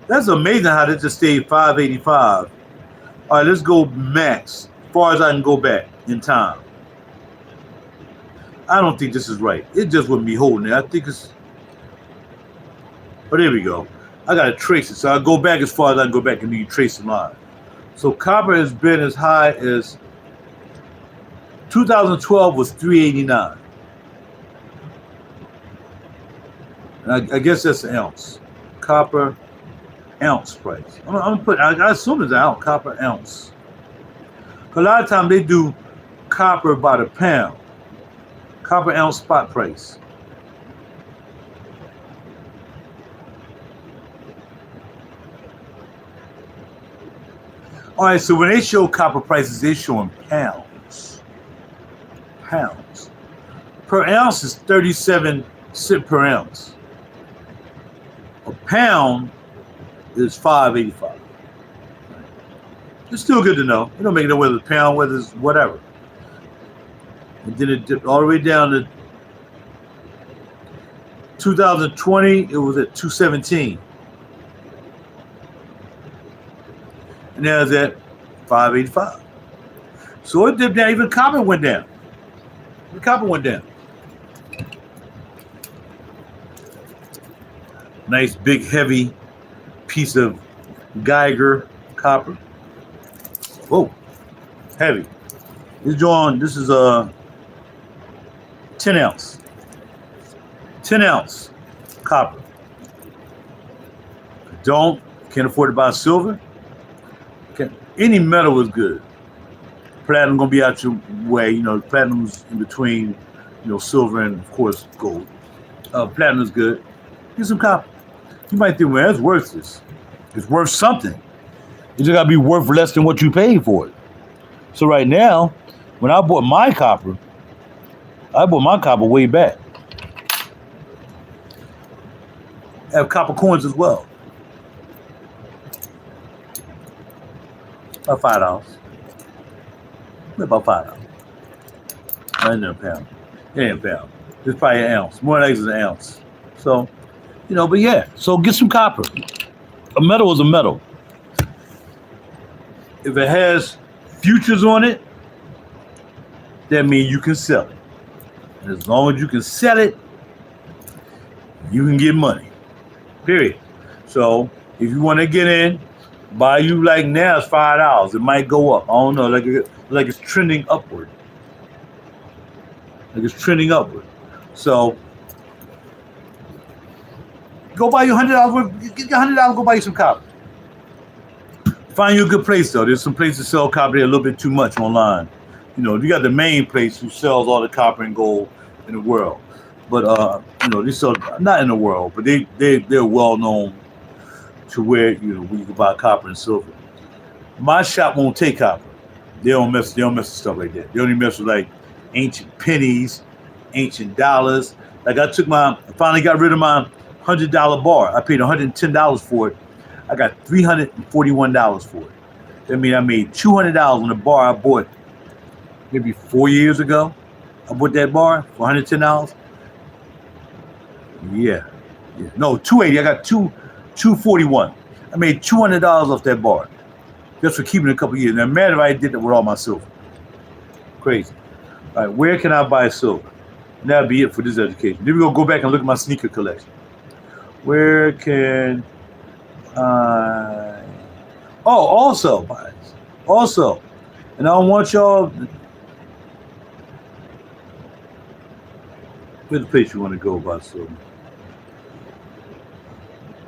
That's amazing how they just stayed 585. All right, let's go max. As far as I can go back in time. I don't think this is right. It just wouldn't be holding it. I think it's. But there we go. I gotta trace it. So I go back as far as I can go back and you trace the line. So copper has been as high as 2012 was 389. And I guess that's an ounce. Copper ounce price. I'm gonna put. I assume it's an ounce. Copper ounce. A lot of times they do copper by the pound. Copper ounce spot price. All right, so when they show copper prices, they show in pounds. Pounds. Per ounce is 37 cents per ounce. A pound is 585. It's still good to know. It don't make no whether it's pound, whether it's whatever. And then it dipped all the way down to 2020. It was at 217. And now it's at 585. So it dipped down. Even copper went down. The copper went down. Nice big heavy piece of Geiger copper. Whoa, heavy. This is a 10 ounce. 10 ounce copper. Can't afford to buy silver. Any metal is good. Platinum gonna be out your way. You know, platinum's in between, silver and of course gold. Platinum is good. Get some copper. You might think, well, that's worthless. It's worth something. It just gotta be worth less than what you paid for it. So right now, when I bought my copper way back. I have copper coins as well. About $5. About $5. Not in a pound. It ain't a pound. It's probably an ounce. More like it's an ounce. So, but yeah. So get some copper. A metal is a metal. If it has futures on it, that means you can sell it. And as long as you can sell it, you can get money. Period. So if you want to get in, buy you like now it's $5. It might go up. I don't know. Like it's trending upward. So go buy you $100. Get your $100. Go buy you some copper. Find you a good place though. There's some places that sell copper. They're a little bit too much online. You got the main place who sells all the copper and gold in the world. But they sell not in the world, but they're well known to where where you can buy copper and silver. My shop won't take copper. They don't mess with stuff like that. They only mess with like ancient pennies, ancient dollars. Like I finally got rid of my $100 bar. I paid $110 for it. I got $341 for it. That means I made $200 on the bar I bought maybe 4 years ago. I bought that bar for $110. Yeah. No, $280. I got $241. I made $200 off that bar just for keeping it a couple years. Now, man, if I did that with all my silver. Crazy. All right, where can I buy silver? And that'll be it for this education. Then we're going to go back and look at my sneaker collection. Where can I... Also, and I don't want y'all... Where's the place you want to go about silver?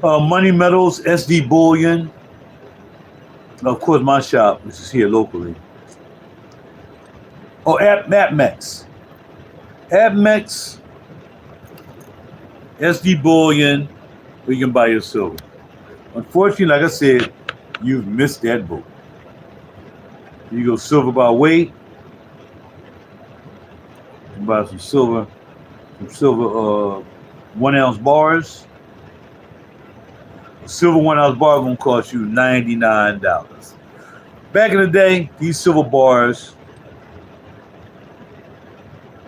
Money Metals, SD Bullion. Of course, my shop, which is here locally. Oh, AppMex. AppMex, SD Bullion, where you can buy your silver. Unfortunately, like I said, you've missed that boat. You go silver by weight. You can buy some silver 1 ounce bars. Silver 1 ounce bar gonna cost you $99. Back in the day, these silver bars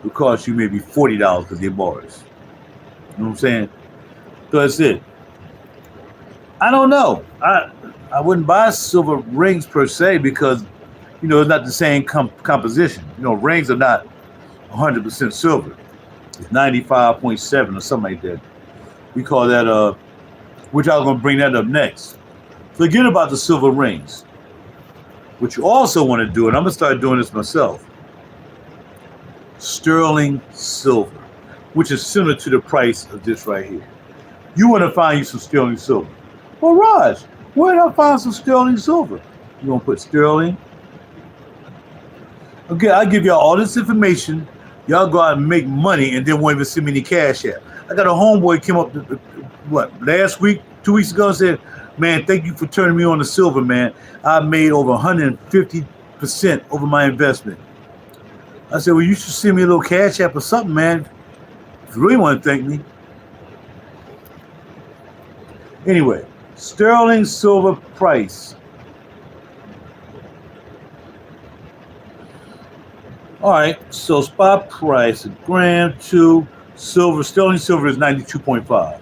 would cost you maybe $40 because they're bars. You know what I'm saying? So that's it. I don't know. I wouldn't buy silver rings per se because, you know, it's not the same composition. You know, rings are not 100% silver. It's 95.7 or something like that. We call that, which I was going to bring that up next. Forget about the silver rings. What you also want to do, and I'm going to start doing this myself, sterling silver, which is similar to the price of this right here. You want to find you some sterling silver. Well, Raj, where did I find some sterling silver? You're going to put sterling. Okay, I'll give y'all all this information. Y'all go out and make money and then won't even send me any cash out. I got a homeboy came up, last week, 2 weeks ago, and said, man, thank you for turning me on to silver, man. I made over 150% over my investment. I said, well, you should send me a little cash app or something, man. If you really want to thank me. Anyway, sterling silver price. All right, so spot price, a gram to silver, sterling silver is 92.5.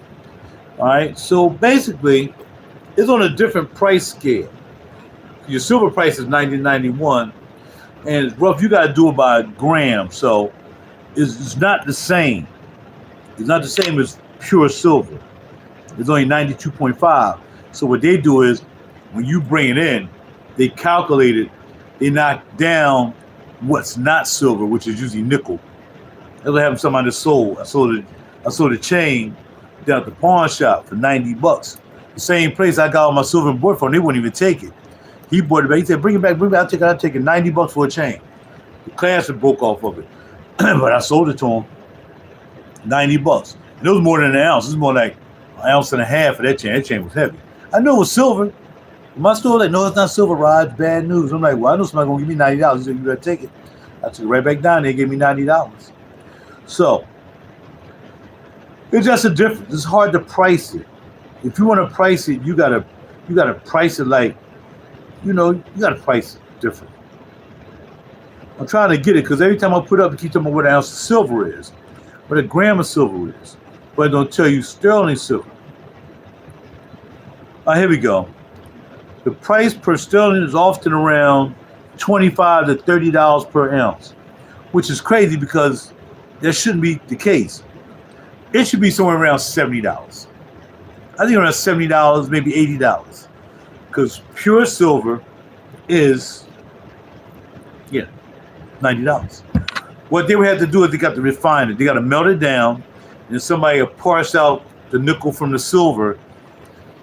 All right, so basically, it's on a different price scale. Your silver price is 90.91, and it's rough. You got to do it by a gram, so it's not the same. It's not the same as pure silver. It's only 92.5. So what they do is, when you bring it in, they calculate it. They knock down what's not silver, which is usually nickel. That's what happened to somebody that sold. I sold a chain down at the pawn shop for $90. The same place I got all my silver and bought from, they wouldn't even take it. He bought it back. He said, bring it back. I'll take it $90 for a chain. The clasp broke off of it. But I sold it to him. $90. And it was more than an ounce. It was more like an ounce and a half for that chain. That chain was heavy. I knew it was silver. My store like, no, it's not silver, Raj. Bad news. I'm like, well, I know somebody's gonna give me $90. He said, you better take it. I took it right back down there. Gave me $90. So it's just a difference. It's hard to price it. If you want to price it, you gotta price it like, you know, you gotta price it different. I'm trying to get it because every time I put up, it keeps telling me what an ounce of silver is, what a gram of silver is, but it don't tell you sterling silver. All right, here we go. The price per sterling is often around $25 to $30 per ounce, which is crazy because that shouldn't be the case. It should be somewhere around $70. I think around $70, maybe $80, because pure silver is, $90. What they would have to do is they got to refine it. They got to melt it down, and somebody will parse out the nickel from the silver.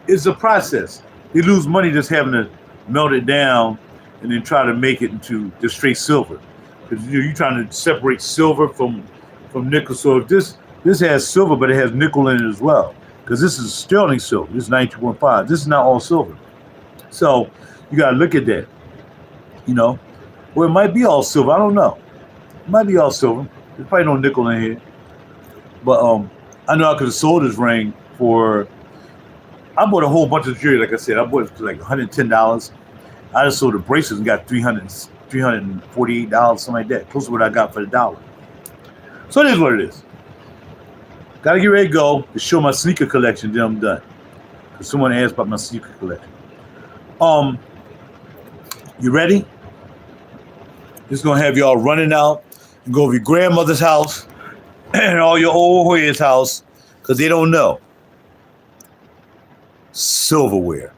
It's a process. They lose money just having to melt it down and then try to make it into the straight silver. Because you're trying to separate silver from nickel. So if this has silver, but it has nickel in it as well. Because this is sterling silver. This is 92.5. This is not all silver. So you got to look at that. You know, or it might be all silver. I don't know. It might be all silver. There's probably no nickel in here. But I know I could have sold this ring for. I bought a whole bunch of jewelry, like I said. I bought it for like $110. I just sold the bracelets and got $348, something like that. Close to what I got for the dollar. So it is what it is. Got to get ready to go to show my sneaker collection, then I'm done. Because someone asked about my sneaker collection. You ready? Just going to have y'all running out and go over your grandmother's house and all your old heads' house because they don't know. Silverware.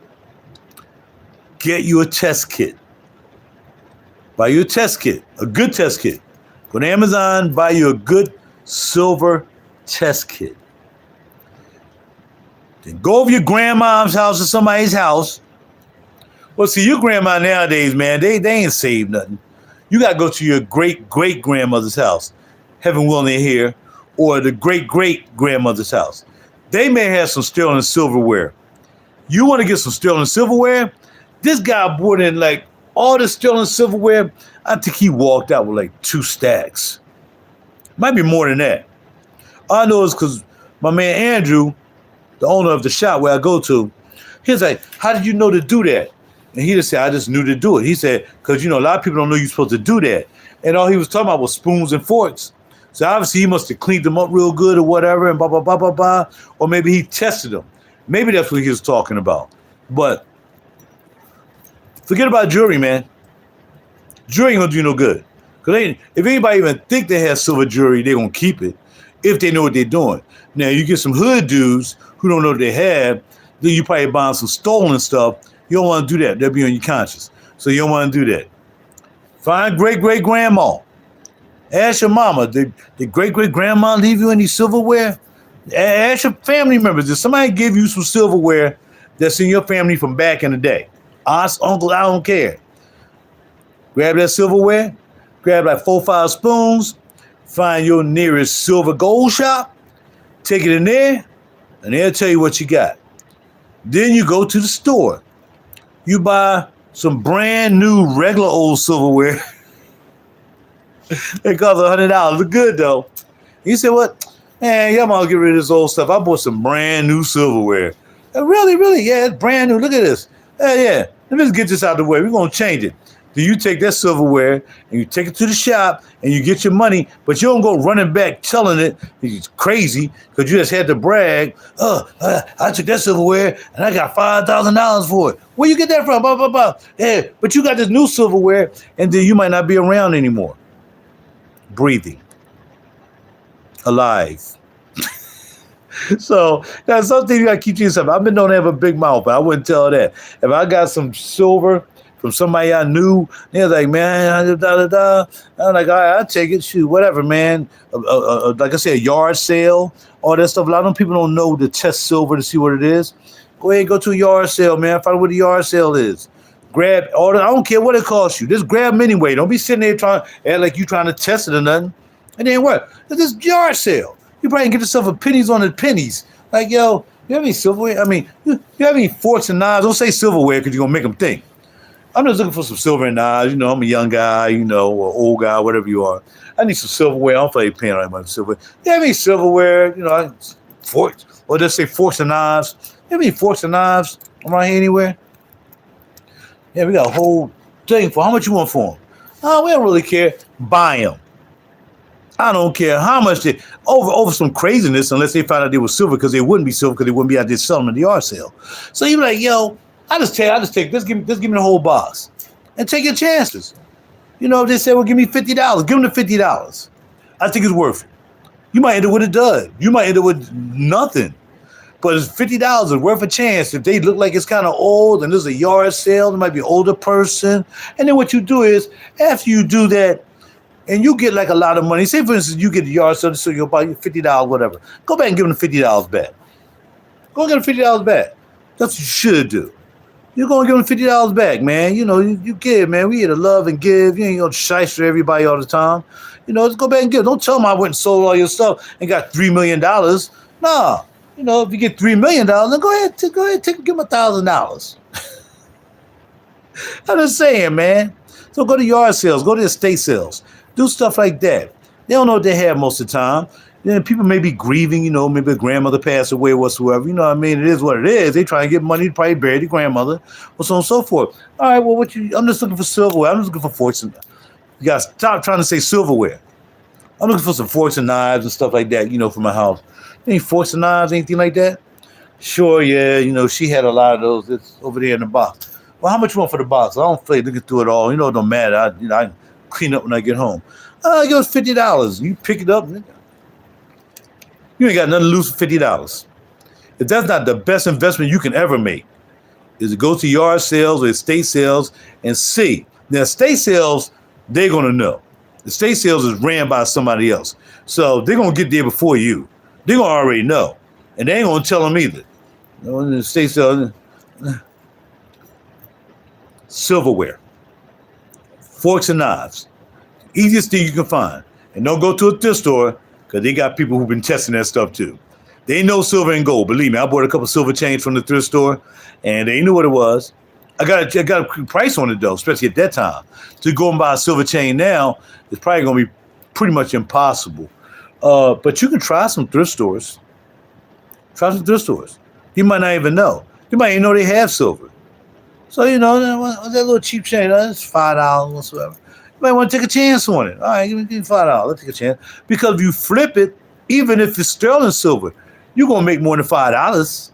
Get you a test kit. Buy you a test kit, a good test kit. Go to Amazon, buy you a good silver test kit. Then go over your grandma's house or somebody's house. Well, see, your grandma nowadays, man, they ain't saved nothing. You got to go to your great-great-grandmother's house, heaven willing they're here, or the great-great-grandmother's house. They may have some sterling silverware. You want to get some sterling silverware? This guy brought in like all the sterling silverware. I think he walked out with like 2 stacks. Might be more than that. All I know is because My man Andrew, the owner of the shop where I go to, he's like, how did you know to do that? And he just said, I just knew to do it. He said, because, a lot of people don't know you're supposed to do that. And all he was talking about was spoons and forks. So obviously he must have cleaned them up real good or whatever and blah, blah, blah, blah, blah. Or maybe he tested them. Maybe that's what he was talking about. But forget about jewelry, man. Jewelry ain't going to do no good. Because if anybody even think they have silver jewelry, they're going to keep it if they know what they're doing. Now, you get some hood dudes who don't know what they have, then you probably buying some stolen stuff. You don't want to do that. They'll be on your conscience. So you don't want to do that. Find great-great-grandma. Ask your mama, did great-great-grandma leave you any silverware? Ask your family members, did somebody give you some silverware that's in your family from back in the day? Aunts, uncle, I don't care. Grab that silverware, grab like 4 or 5 spoons, find your nearest silver gold shop, take it in there, and they'll tell you what you got. Then you go to the store. You buy some brand new regular old silverware. It costs $100. Look good though. You said, what? Man, y'all might get rid of this old stuff. I bought some brand new silverware. Really? Yeah, it's brand new. Look at this. Yeah. Let me just get this out of the way. We're going to change it. Then you take that silverware and you take it to the shop and you get your money, but you don't go running back telling it it's crazy because you just had to brag. I took that silverware and I got $5,000 for it. Where you get that from? Blah, blah, blah. Yeah, but you got this new silverware and then you might not be around anymore. Breathing. Alive. So that's something you got to keep to yourself. I've been known to have a big mouth, but I wouldn't tell that. If I got some silver from somebody I knew, they're like, man, I'm like, all right, I'll take it. Shoot, whatever, man. Like I said, a yard sale, all that stuff. A lot of people don't know to test silver to see what it is. Go ahead and go to a yard sale, man. Find out what a yard sale is. Grab all I don't care what it costs you. Just grab them anyway. Don't be sitting there trying to act like you trying to test it or nothing. And then what? It's this yard sale. You probably can get yourself a pennies on the pennies. Like, yo, you have any silverware? I mean, you have any forks and knives? Don't say silverware because you're going to make them think. I'm just looking for some silver and knives. I'm a young guy, or old guy, whatever you are. I need some silverware. I don't feel like paying right much silverware. You have any silverware? Forks, or just say forks and knives. You have any forks and knives around here anywhere? Yeah, we got a whole thing for how much you want for them. Oh, we don't really care. Buy them. I don't care how much they over some craziness, unless they found out they were silver, because they wouldn't be silver because they wouldn't be out there selling them at the yard sale. So you be like, yo, I just take this, give me the whole box, and take your chances. If they say, well, give me $50, give them the $50. I think it's worth it. You might end up with a dud. You might end up with nothing. But it's $50 is worth a chance. If they look like it's kind of old and there's a yard sale, there might be an older person. And then what you do is, after you do that, and you get like a lot of money. Say, for instance, you get the yard sale, so you'll buy $50, whatever. Go back and give them the $50 back. Go get them $50 back. That's what you should do. You're going to give them $50 back, man. You give, man. We here to love and give. You ain't going to shyster everybody all the time. Just go back and give. Don't tell them I went and sold all your stuff and got $3 million. Nah. If you get $3 million, then go ahead, give them $1,000. I'm just saying, man. So go to yard sales, go to estate sales, do stuff like that. They don't know what they have most of the time. People may be grieving, maybe a grandmother passed away, whatsoever. You know what I mean? It is what it is. They try to get money to probably bury the grandmother, or so on and so forth. All right, well, I'm just looking for silverware. I'm just looking for forks and you guys stop trying to say silverware. I'm looking for some forks and knives and stuff like that, for my house. Any forks and knives, anything like that? Sure, yeah, she had a lot of those. It's over there in the box. Well, how much you want for the box? I don't feel like looking through it all. It don't matter. I can clean up when I get home. Give us $50. You pick it up. You ain't got nothing to lose for $50. If that's not the best investment you can ever make, is to go to yard sales or estate sales and see. Now, estate sales, they're going to know. Estate sales is ran by somebody else. So they're going to get there before you. They're going to already know. And they ain't going to tell them either. In the estate sales, silverware, forks and knives, easiest thing you can find. And don't go to a thrift store, because they got people who've been testing that stuff too. They know silver and gold. Believe me, I bought a couple silver chains from the thrift store, and they knew what it was. I got a price on it though, especially at that time. To go and buy a silver chain now is probably going to be pretty much impossible. But you can try some thrift stores. Try some thrift stores. You might not even know. You might even know they have silver. So, that little cheap chain, it's $5 whatsoever. You might want to take a chance on it. All right, give me $5. Let's take a chance. Because if you flip it, even if it's sterling silver, you're going to make more than $5.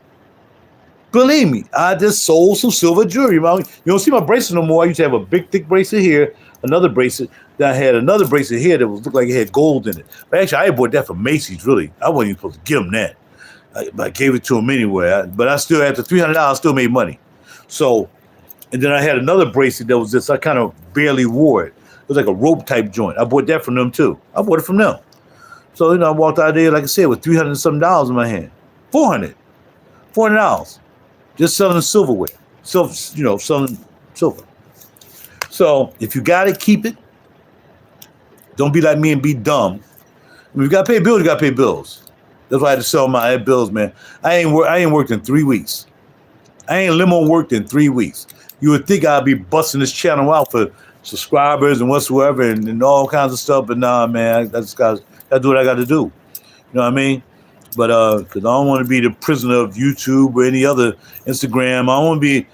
Believe me, I just sold some silver jewelry. You don't see my bracelet no more. I used to have a big, thick bracelet here, another bracelet. Then I had another bracelet here that looked like it had gold in it. But actually, I bought that from Macy's, really. I wasn't even supposed to give them that. I gave it to them anyway. But I still, after $300, I still made money. So, and then I had another bracelet that was just, I kind of barely wore it. It was like a rope type joint. I bought that from them too. I bought it from them. So, I walked out there, like I said, with $300 and some in my hand. $400. Just selling silverware. Selling silver. So if you got it, keep it. Don't be like me and be dumb. If you got to pay bills, you got to pay bills. That's why I had to sell my bills, man. I ain't worked in 3 weeks. I ain't limo worked in 3 weeks. You would think I'd be busting this channel out for subscribers and whatsoever and all kinds of stuff, but nah, man, I just got to do what I got to do. You know what I mean? But because I don't want to be the prisoner of YouTube or any other Instagram. I don't want to be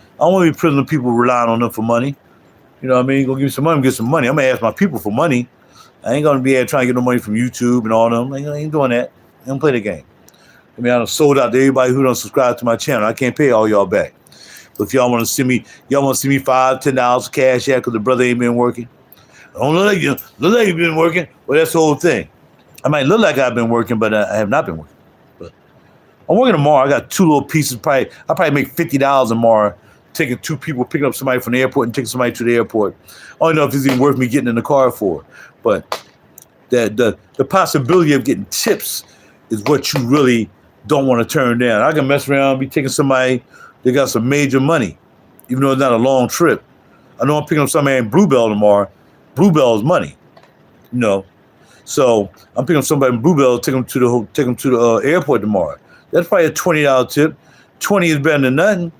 prisoner of people relying on them for money. You know what I mean? Go give me some money, get some money. I'm gonna ask my people for money. I ain't gonna be there trying to get no money from YouTube and all them. I ain't doing that. I don't play the game. I mean, I done sold out to everybody who don't subscribe to my channel. I can't pay all y'all back. But if y'all want to see me, $5, $10 cash out because the brother ain't been working. I don't look like you've been working. Well, that's the whole thing. I might look like I've been working, but I have not been working. But I'm working tomorrow. I got 2 little pieces. I'll probably make $50 tomorrow, taking 2 people, picking up somebody from the airport and taking somebody to the airport. I don't know if it's even worth me getting in the car for. But the possibility of getting tips is what you really don't want to turn down. I can mess around and be taking somebody that got some major money, even though it's not a long trip. I know I'm picking up somebody in Bluebell tomorrow. Bluebell is money, So I'm picking up somebody in Bluebell, take them to the airport tomorrow. That's probably a $20 tip. 20 is better than nothing.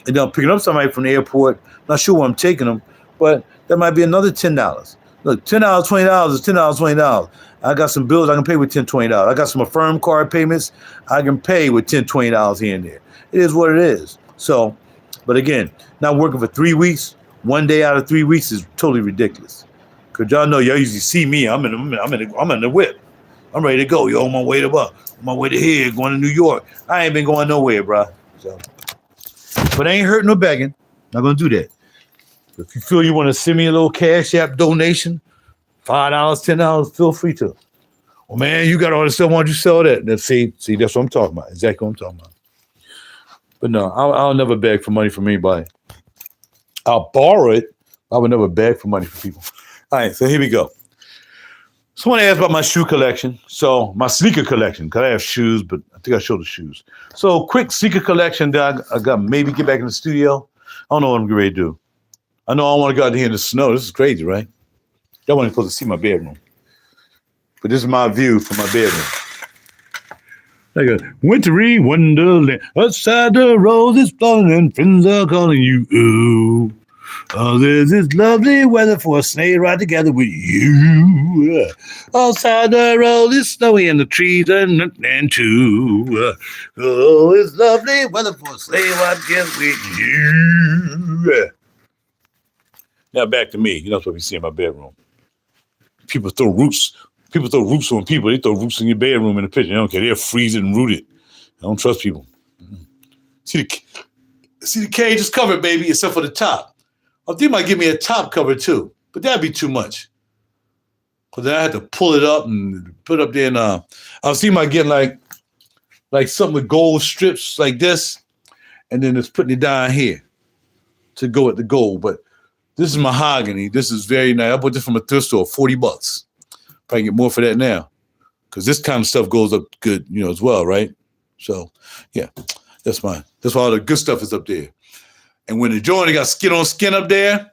And then I'm picking up somebody from the airport. Not sure where I'm taking them, but that might be another $10. Look, $10, $20 is $10, $20. I got some bills I can pay with $10, $20. I got some Affirm card payments I can pay with $10, $20 here and there. It is what it is. So, but again, not working for 3 weeks, 1 day out of 3 weeks is totally ridiculous. Cause y'all know y'all usually see me. I'm in the whip. I'm ready to go. Yo, on my way to here, going to New York. I ain't been going nowhere, bro. So, but I ain't hurting or begging. Not gonna do that. If you feel you want to send me a little Cash App donation, $5, $10, feel free to. Well, man, you got all this stuff. Why don't you sell that? Then see, that's what I'm talking about. Exactly what I'm talking about. But no, I'll never beg for money from anybody. I'll borrow it. I would never beg for money from people. All right, so here we go. Someone asked about my shoe collection. So my sneaker collection, because I have shoes, but I think I showed the shoes. So quick sneaker collection that I got maybe get back in the studio. I don't know what I'm getting ready to do. I know I want to go out here in the snow. This is crazy, right? Y'all weren't supposed to see my bedroom. But this is my view from my bedroom. Like a wintry wonderland. Outside the roses blowing and friends are calling you. Ooh. Oh, there's this lovely weather for a sleigh ride together with you. Outside the road is snowy and the trees are nothing too. Oh, it's lovely weather for a sleigh ride together with you. Now back to me. You're not supposed to be seeing my bedroom. People throw roots on people. They throw roots in your bedroom in the picture. I don't care. They're freezing and rooted. I don't trust people. See the cage is covered, baby, except for the top. I think they might give me a top cover too, but that'd be too much. Because then I had to pull it up and put it up there. And I was thinking about getting like something with gold strips like this, and then it's putting it down here to go with the gold. But this is mahogany. This is very nice. I bought this from a thrift store, $40. Probably get more for that now, because this kind of stuff goes up good, as well, right? So, yeah, that's mine. That's why all the good stuff is up there. And when the joint got skin on skin up there,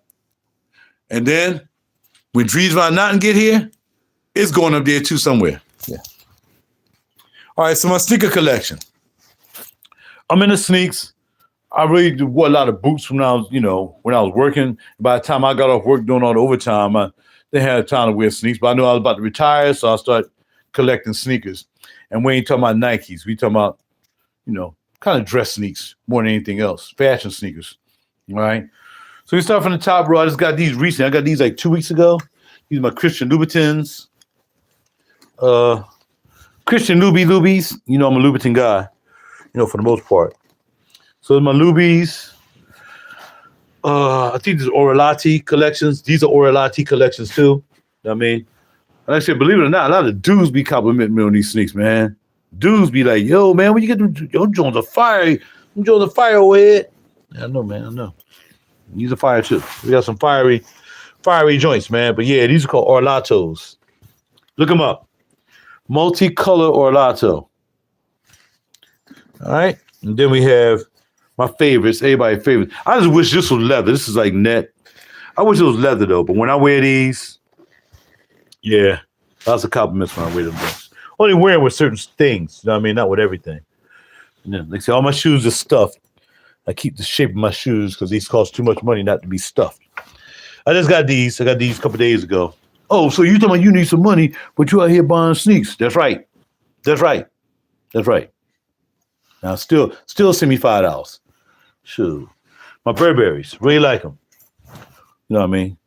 and then when Drees Von Notten get here, it's going up there too somewhere. Yeah. All right, so my sneaker collection. I'm in the sneaks. I really wore a lot of boots when I was working. By the time I got off work doing all the overtime, I didn't have time to wear sneaks. But I knew I was about to retire, so I started collecting sneakers. And we ain't talking about Nikes. We talking about, kind of dress sneaks more than anything else. Fashion sneakers. All right. So we start from the top, bro. I just got these recently. I got these like 2 weeks ago. These are my Christian Louboutins. Christian Lubies. I'm a Louboutin guy, for the most part. So my Lubies. I think these are Orelati collections. These are Orelati collections too. You know what I mean? And actually, believe it or not, a lot of dudes be complimenting me on these sneaks, man. Dudes be like, yo, man, when you get them, your joints are fire. Them joints are fire over here. Yeah, I know, man. I know. These are fire too. We got some fiery joints, man. But yeah, these are called Orlatos. Look them up. Multicolor Orlato. All right. And then we have my favorites, everybody's favorites. I just wish this was leather. This is like net. I wish it was leather though. But when I wear these, yeah, lots of compliments when I wear them. Only wear them with certain things. You know what I mean? Not with everything. They say all my shoes are stuffed. I keep the shape of my shoes because these cost too much money not to be stuffed. I just got these. I got these a couple days ago. Oh, so you talking about you need some money, but you out here buying sneaks? That's right. That's right. That's right. Now still send me $5. Shoot. My Burberrys, really like them. You know what I mean?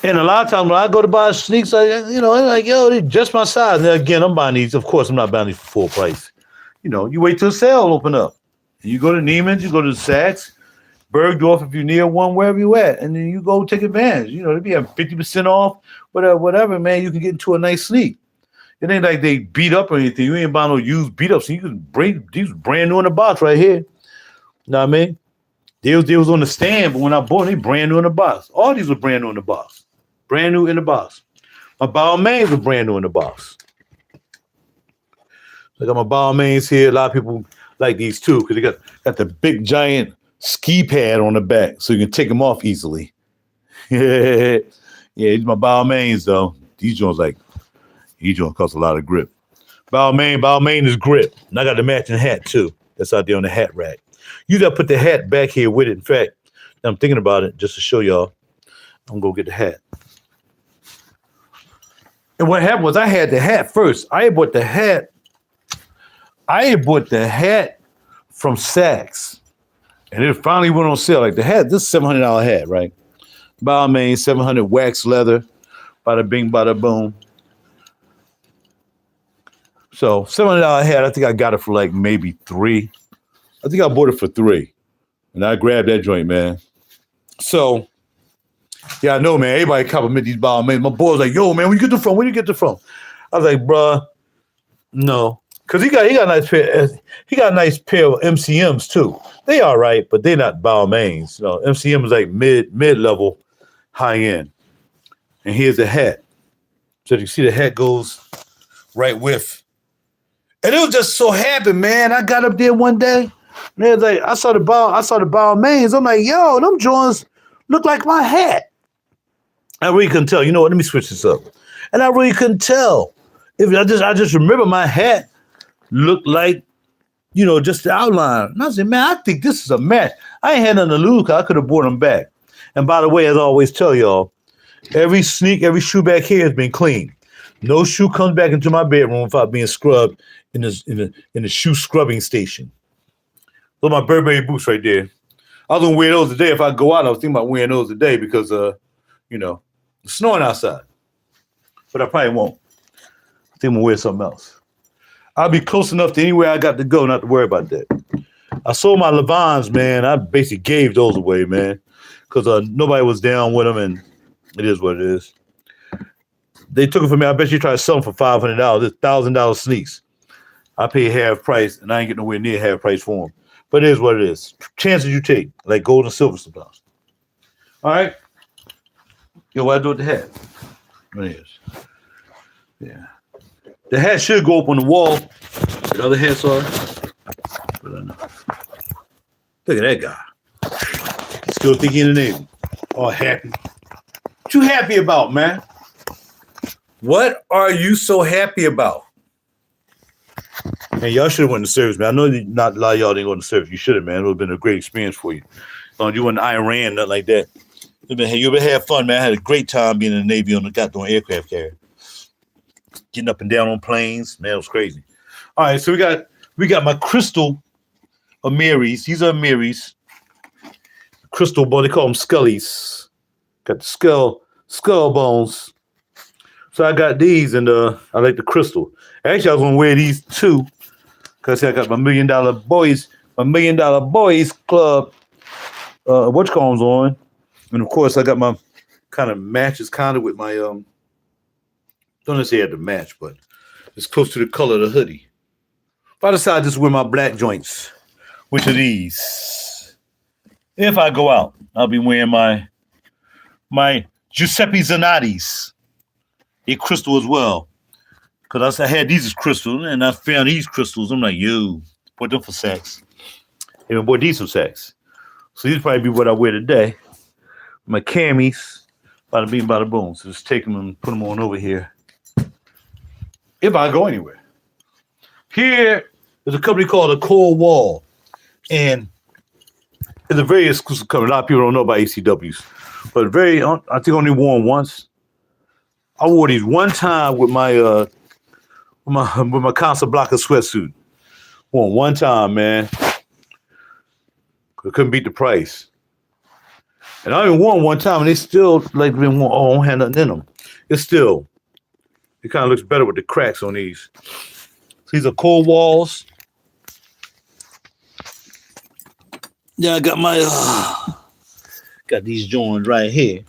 And a lot of times when I go to buy sneaks, I'm like, yo, they're just my size. And again, I'm buying these. Of course, I'm not buying these for full price. You wait till the sale open up. You go to Neiman's, you go to Saks, Bergdorf if you're near one, wherever you at, and then you go take advantage. They be having 50% off, whatever, man. You can get into a nice sneak. It ain't like they beat up or anything. You ain't buying no used beat up. So you can bring these brand new in the box right here. You know what I mean? They was on the stand, but when I bought them, they brand new in the box. All these were brand new in the box. Brand new in the box. My Balmains were brand new in the box. I got my Balmains here. A lot of people like these too because they got the big giant ski pad on the back so you can take them off easily. Yeah, these are my Balmains though. These joints cost a lot of grip. Balmain is grip. And I got the matching hat too. That's out there on the hat rack. You got to put the hat back here with it. In fact, I'm thinking about it just to show y'all. I'm going to go get the hat. And what happened was I had the hat first. I had bought the hat from Saks. And it finally went on sale. Like the hat, this $700 hat, right? Balmain, $700 wax leather. Bada bing, bada boom. So $700 hat, I think I got it for like maybe $3. I think I bought it for $3. And I grabbed that joint, man. So, yeah, I know, man. Everybody compliment these Balmains. My boy was like, yo, man, where you get them from? Where you get them from? I was like, bruh, no. Because he got a nice pair of MCMs too. They all right, but they're not Balmains. MCM is like mid-level, high-end. And here's the hat. So you see the hat goes right with. And it was just so happy, man. I got up there one day. And it was like, I saw the Balmains. I'm like, yo, them joints look like my hat. I really couldn't tell. You know what? Let me switch this up. And I really couldn't tell. I just remember my hat looked like, just the outline. And I said, man, I think this is a match. I ain't had nothing to lose because I could have bought them back. And by the way, as I always tell y'all, every shoe back here has been cleaned. No shoe comes back into my bedroom without being scrubbed in the shoe scrubbing station. Those are my Burberry boots right there. I was gonna wear those today if I go out. I was thinking about wearing those today because it's snowing outside. But I probably won't. I think I'm gonna wear something else. I'll be close enough to anywhere I got to go not to worry about that. I sold my Levans, man. I basically gave those away, man, because nobody was down with them, and it is what it is. They took it from me. I bet you try to sell them for $500. It's $1,000 sneaks. I pay half price, and I ain't getting nowhere near half price for them. But it is what it is. Chances you take, like gold and silver sometimes. All right. Yo, what I do with the hat? There it is. Yeah. The hat should go up on the wall. The other hats are. But I know. Look at that guy. Still thinking in the Navy. All happy. What you happy about, man? What are you so happy about? Man, y'all should have went to service, man. I know not a lot of y'all didn't go to service. You should have, man. It would have been a great experience for you. As long as you went to Iran, nothing like that. You've been having fun, man. I had a great time being in the Navy on the goddamn aircraft carrier. Getting up and down on planes. Man, it was crazy. All right, so we got We got my crystal Amiris. These are Amiris. Crystal bone. They call them scullies. Got the skull bones. So I got these, and I like the crystal. Actually, I was gonna wear these too, cause I got my $1 Million Boys Club watchcombs on, and of course I got my kind of matches kind of with my don't necessarily have to match, but it's close to the color of the hoodie. If I decide just wear my black joints, which are these. If I go out, I'll be wearing my Giuseppe Zanotti's. They crystal as well. Because I had these as crystal, and I found these crystals. I'm like, yo, put them for sex. And boy, these for sex. So these probably be what I wear today. My camis, bada bing, bada boom. So just take them and put them on over here. If I go anywhere. Here is a company called the Cool Wall. And it's a very exclusive company. A lot of people don't know about ACWs. But I think only worn once. I wore these one time with my Casablanca sweatsuit. Wore one time, man. I couldn't beat the price. And I even wore one time, and they still like been worn. Oh, I don't have nothing in them. It kind of looks better with the cracks on these. These are Cold Walls. Yeah, I got my got these joints right here.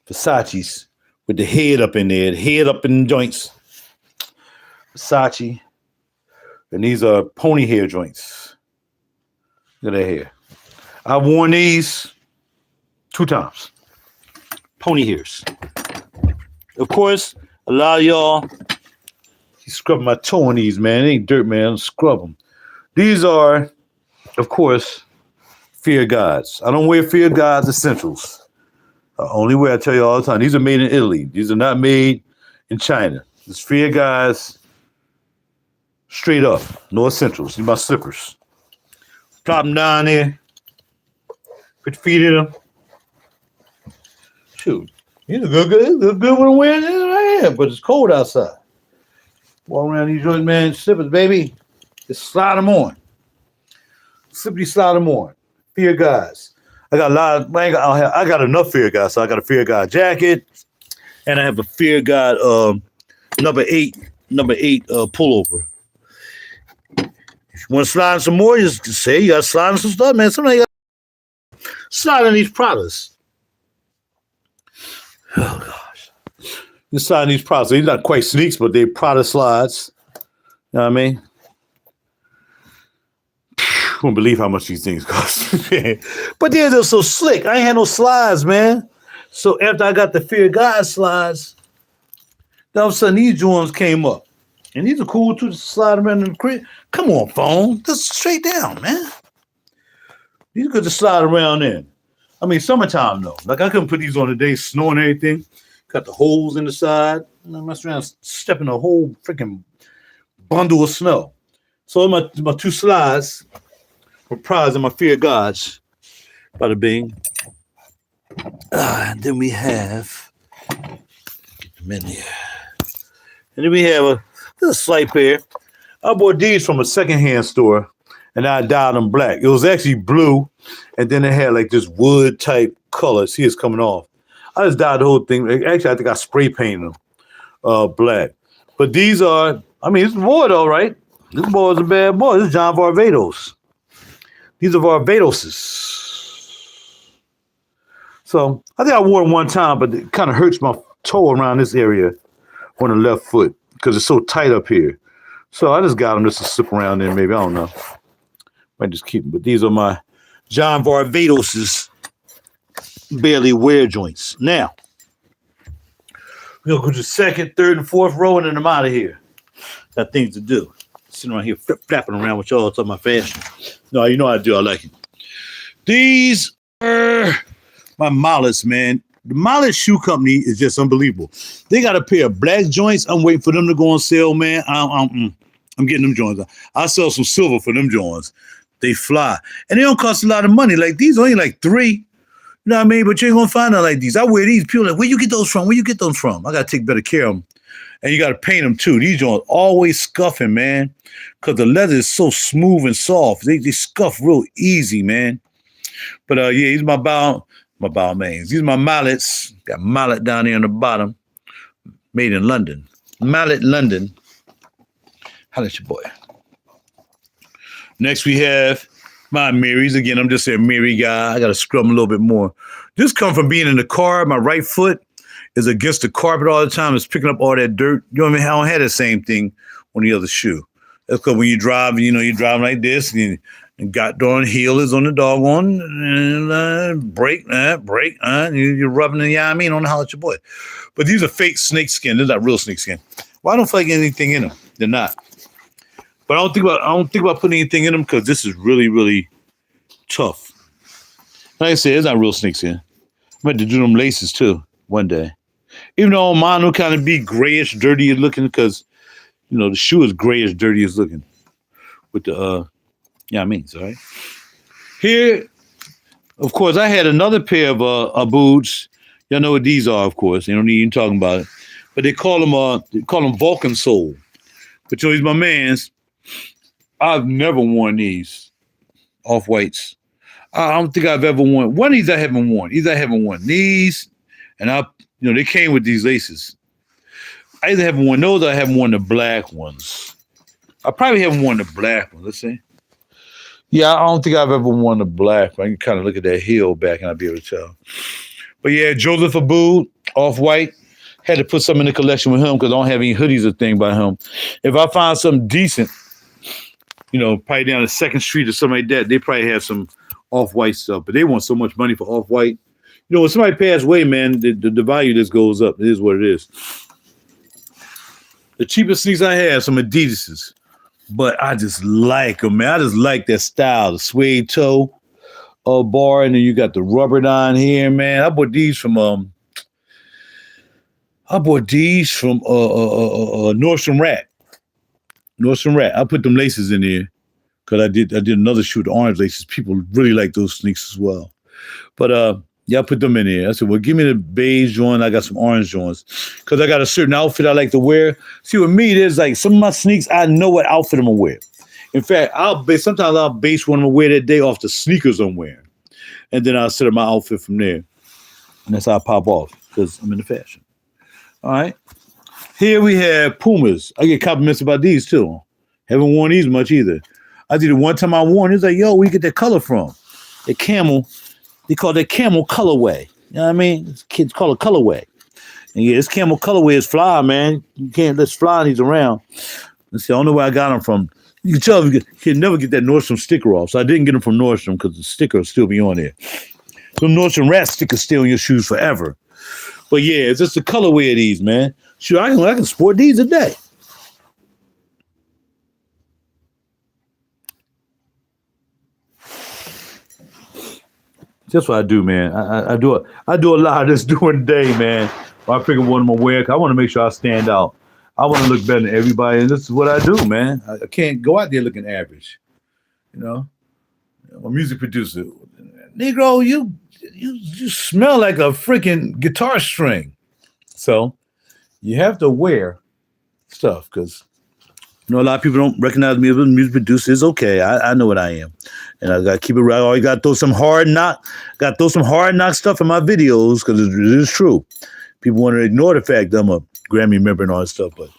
Versace's with the head up in there, the head up in the joints. Versace. And these are pony hair joints. Look at that hair. I've worn these 2 times. Pony hairs. Of course, a lot of y'all, you scrub my toe on these, man. It ain't dirt, man. Scrub them. These are, of course, Fear Gods. I don't wear Fear Gods essentials. Only way I tell you all the time, these are made in Italy. These are not made in China. It's Fear Guys, straight up, no essentials. These are my slippers. Drop them down there. Put your feet in them. Shoot, these are good when I'm wearing this right here, but it's cold outside. Walk around these joints, man, slippers, baby. Just slide them on. Simply slide them on. Fear Guys. I got a lot of, I got enough Fear God. So I got a Fear God jacket, and I have a Fear God number 8 pullover. If you want to slide in some more, just say you got to slide in some stuff, man. Somebody got to slide in these products. Oh gosh, you slide in these products. They're not quite sneaks, but they're product slides. You know what I mean? I won't believe how much these things cost. But they're just so slick. I ain't had no slides, man. So after I got the Fear God slides, then all of a sudden these joints came up. And these are cool too to slide around in the crib. Come on, phone. Just straight down, man. These could just slide around in. I mean, summertime though. Like I couldn't put these on today, snow and everything. Got the holes in the side. And I mess around stepping a whole freaking bundle of snow. So my 2 slides were prized in my Fear Gods. Bada bing. And then we have, get them in here. And then we have a slight pair. I bought these from a secondhand store, and I dyed them black. It was actually blue, and then it had like this wood type color. See, it's coming off. I just dyed the whole thing. Actually, I think I spray painted them black. But these are, I mean, it's a boy though, right? This boy is a bad boy. This is John Varvatos. These are Varvatoses. So I think I wore them one time, but it kind of hurts my toe around this area on the left foot because it's so tight up here. So I just got them just to slip around there, maybe. I don't know. Might just keep them. But these are my John Varvatoses barely wear joints. Now, we're going to go to the 2nd, 3rd, and 4th row, and then I'm out of here. Got things to do. Sitting around here flapping around with y'all talking about fashion. No, you know I do. I like it. These are my Mollis, man. The Mollis Shoe Company is just unbelievable. They got a pair of black joints. I'm waiting for them to go on sale, man. I'm getting them joints. I'll sell some silver for them joints. They fly. And they don't cost a lot of money. Like these only like $3. You know what I mean? But you ain't gonna find out like these. I wear these. People are like, where you get those from? Where you get those from? I gotta take better care of them. And you got to paint them too. These joints always scuffing, man, because the leather is so smooth and soft. They scuff real easy, man. But yeah, these are my bow mains. These are my mallets. Got mallet down here on the bottom. Made in London. Mallet London. Holla at your boy. Next we have my Marys. Again, I'm just a Mary guy. I got to scrub them a little bit more. This comes from being in the car. My right foot is against the carpet all the time. It's picking up all that dirt. You know what I mean? I don't have the same thing on the other shoe. That's because when you drive, you know, you're driving like this, and got darn heel is on the doggone, and brake, and you're rubbing the, yeah, I mean, on the holla at your boy. But these are fake snake skin. They're not real snake skin. Well, I don't feel like anything in them. They're not. But I don't think about putting anything in them because this is really, really tough. Like I said, it's not real snake skin. I'm going to do them laces too one day. Even though mine will kind of be grayish, dirty looking because, you know, the shoe is grayish, dirty as looking with the, yeah, I mean, all right. Here, of course, I had another pair of boots. Y'all know what these are, of course. You don't need even talking about it. But they call them Vulcan sole. But you know, these my mans. I've never worn these off-whites. I don't think I've ever worn one of these. I haven't worn. These I haven't worn these, and you know, they came with these laces. I either haven't worn those or I haven't worn the black ones. I probably haven't worn the black ones. Let's see. Yeah, I don't think I've ever worn the black one. I can kind of look at that heel back and I'll be able to tell. But yeah, Joseph Abboud, off-white. Had to put something in the collection with him because I don't have any hoodies or thing by him. If I find something decent, you know, probably down the 2nd Street or something like that, they probably have some off-white stuff. But they want so much money for off-white. You know, when somebody passes away, man, the value just goes up. It is what it is. The cheapest sneakers I have, some Adidas's. But I just like them, man. I just like that style, the suede toe bar, and then you got the rubber down here, man. I bought these from Nordstrom Rack. Nordstrom Rack. I put them laces in there because I did another shoe with the orange laces. People really like those sneakers as well. But yeah, I put them in there. I said, well, give me the beige joint. I got some orange joints because I got a certain outfit I like to wear. See, with me, there's like some of my sneaks, I know what outfit I'm gonna wear. In fact, sometimes I'll base what I'm gonna wear that day off the sneakers I'm wearing, and then I'll set up my outfit from there, and that's how I pop off because I'm into fashion. All right. Here we have Pumas. I get compliments about these too. Haven't worn these much either. I did it one time I wore it. It's like, yo, where you get that color from? The camel. They call that camel colorway. You know what I mean? Kids call it colorway. And yeah, this camel colorway is fly, man. You can't let's fly these around. Let's see, I don't know where I got them from. You can tell you can never get that Nordstrom sticker off. So I didn't get them from Nordstrom because the sticker will still be on there. Some Nordstrom Rat stickers stay on your shoes forever. But yeah, it's just the colorway of these, man. Sure, I can sport these today. That's what I do, man. I do a lot of this during the day, man. When I pick up one of my wear, I want to make sure I stand out. I want to look better than everybody, and this is what I do, man. I can't go out there looking average. You know, I'm a music producer. Negro, you smell like a freaking guitar string. So you have to wear stuff because you know a lot of people don't recognize me as a music producer. It's okay. I know what I am. And I gotta keep it right. You gotta throw some hard knock stuff in my videos because it is true. People want to ignore the fact that I'm a Grammy member and all that stuff, but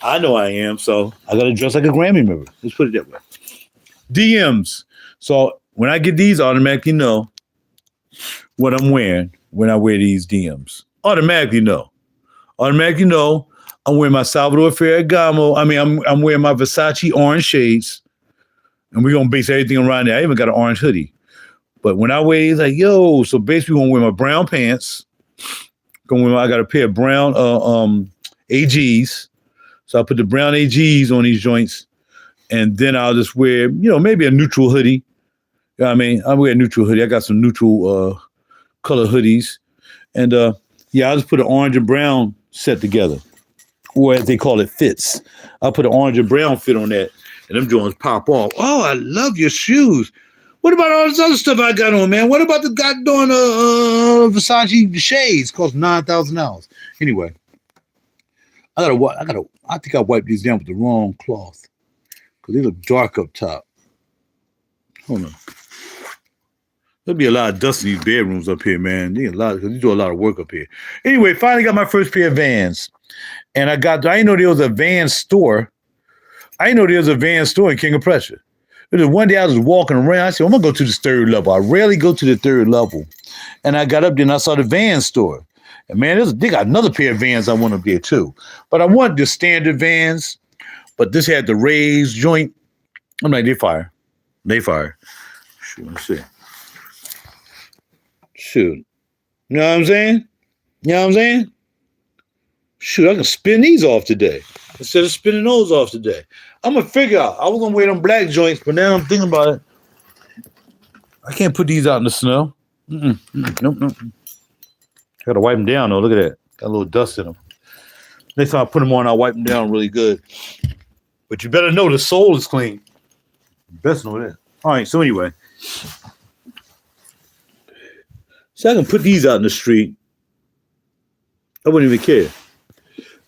I know I am, so I gotta dress like a Grammy member. Let's put it that way. DMs. So when I get these, I automatically know what I'm wearing when I wear these DMs. Automatically know I'm wearing my Salvador Ferragamo. I mean, I'm wearing my Versace orange shades. And we're going to base everything around there. I even got an orange hoodie. But when I wear, it's like, yo, so basically I'm going to wear my brown pants. I got a pair of brown AGs. So I put the brown AGs on these joints. And then I'll just wear, you know, maybe a neutral hoodie. You know what I mean? I wear a neutral hoodie. I got some neutral color hoodies. And yeah, I'll just put an orange and brown set together. Or as they call it, fits. I'll put an orange and brown fit on that. And them joints pop off. Oh, I love your shoes. What about all this other stuff I got on, man? What about the goddamn Versace shades? Cost $9,000. Anyway, I think I wiped these down with the wrong cloth because they look dark up top. Hold on. There'll be a lot of dust in these bedrooms up here, man. Because you do a lot of work up here. Anyway, finally got my first pair of Vans. And I didn't know there was a Vans store. I didn't know there was a Vans store in King of Prussia. One day I was walking around. I said, I'm going to go to this third level. I rarely go to the third level. And I got up there and I saw the Vans store. And man, they got another pair of Vans I want up there too. But I wanted the standard Vans. But this had the raised joint. I'm like, they fire. They fire. Shoot, let's see. Shoot. You know what I'm saying? You know what I'm saying? Shoot, I can spin these off today instead of spinning those off today. I'm going to figure out. I was going to wear them black joints, but now I'm thinking about it. I can't put these out in the snow. Nope. I got to wipe them down, though. Look at that. Got a little dust in them. Next time I put them on, I'll wipe them down really good. But you better know the sole is clean. You best know that. All right, so anyway. So I can put these out in the street. I wouldn't even care.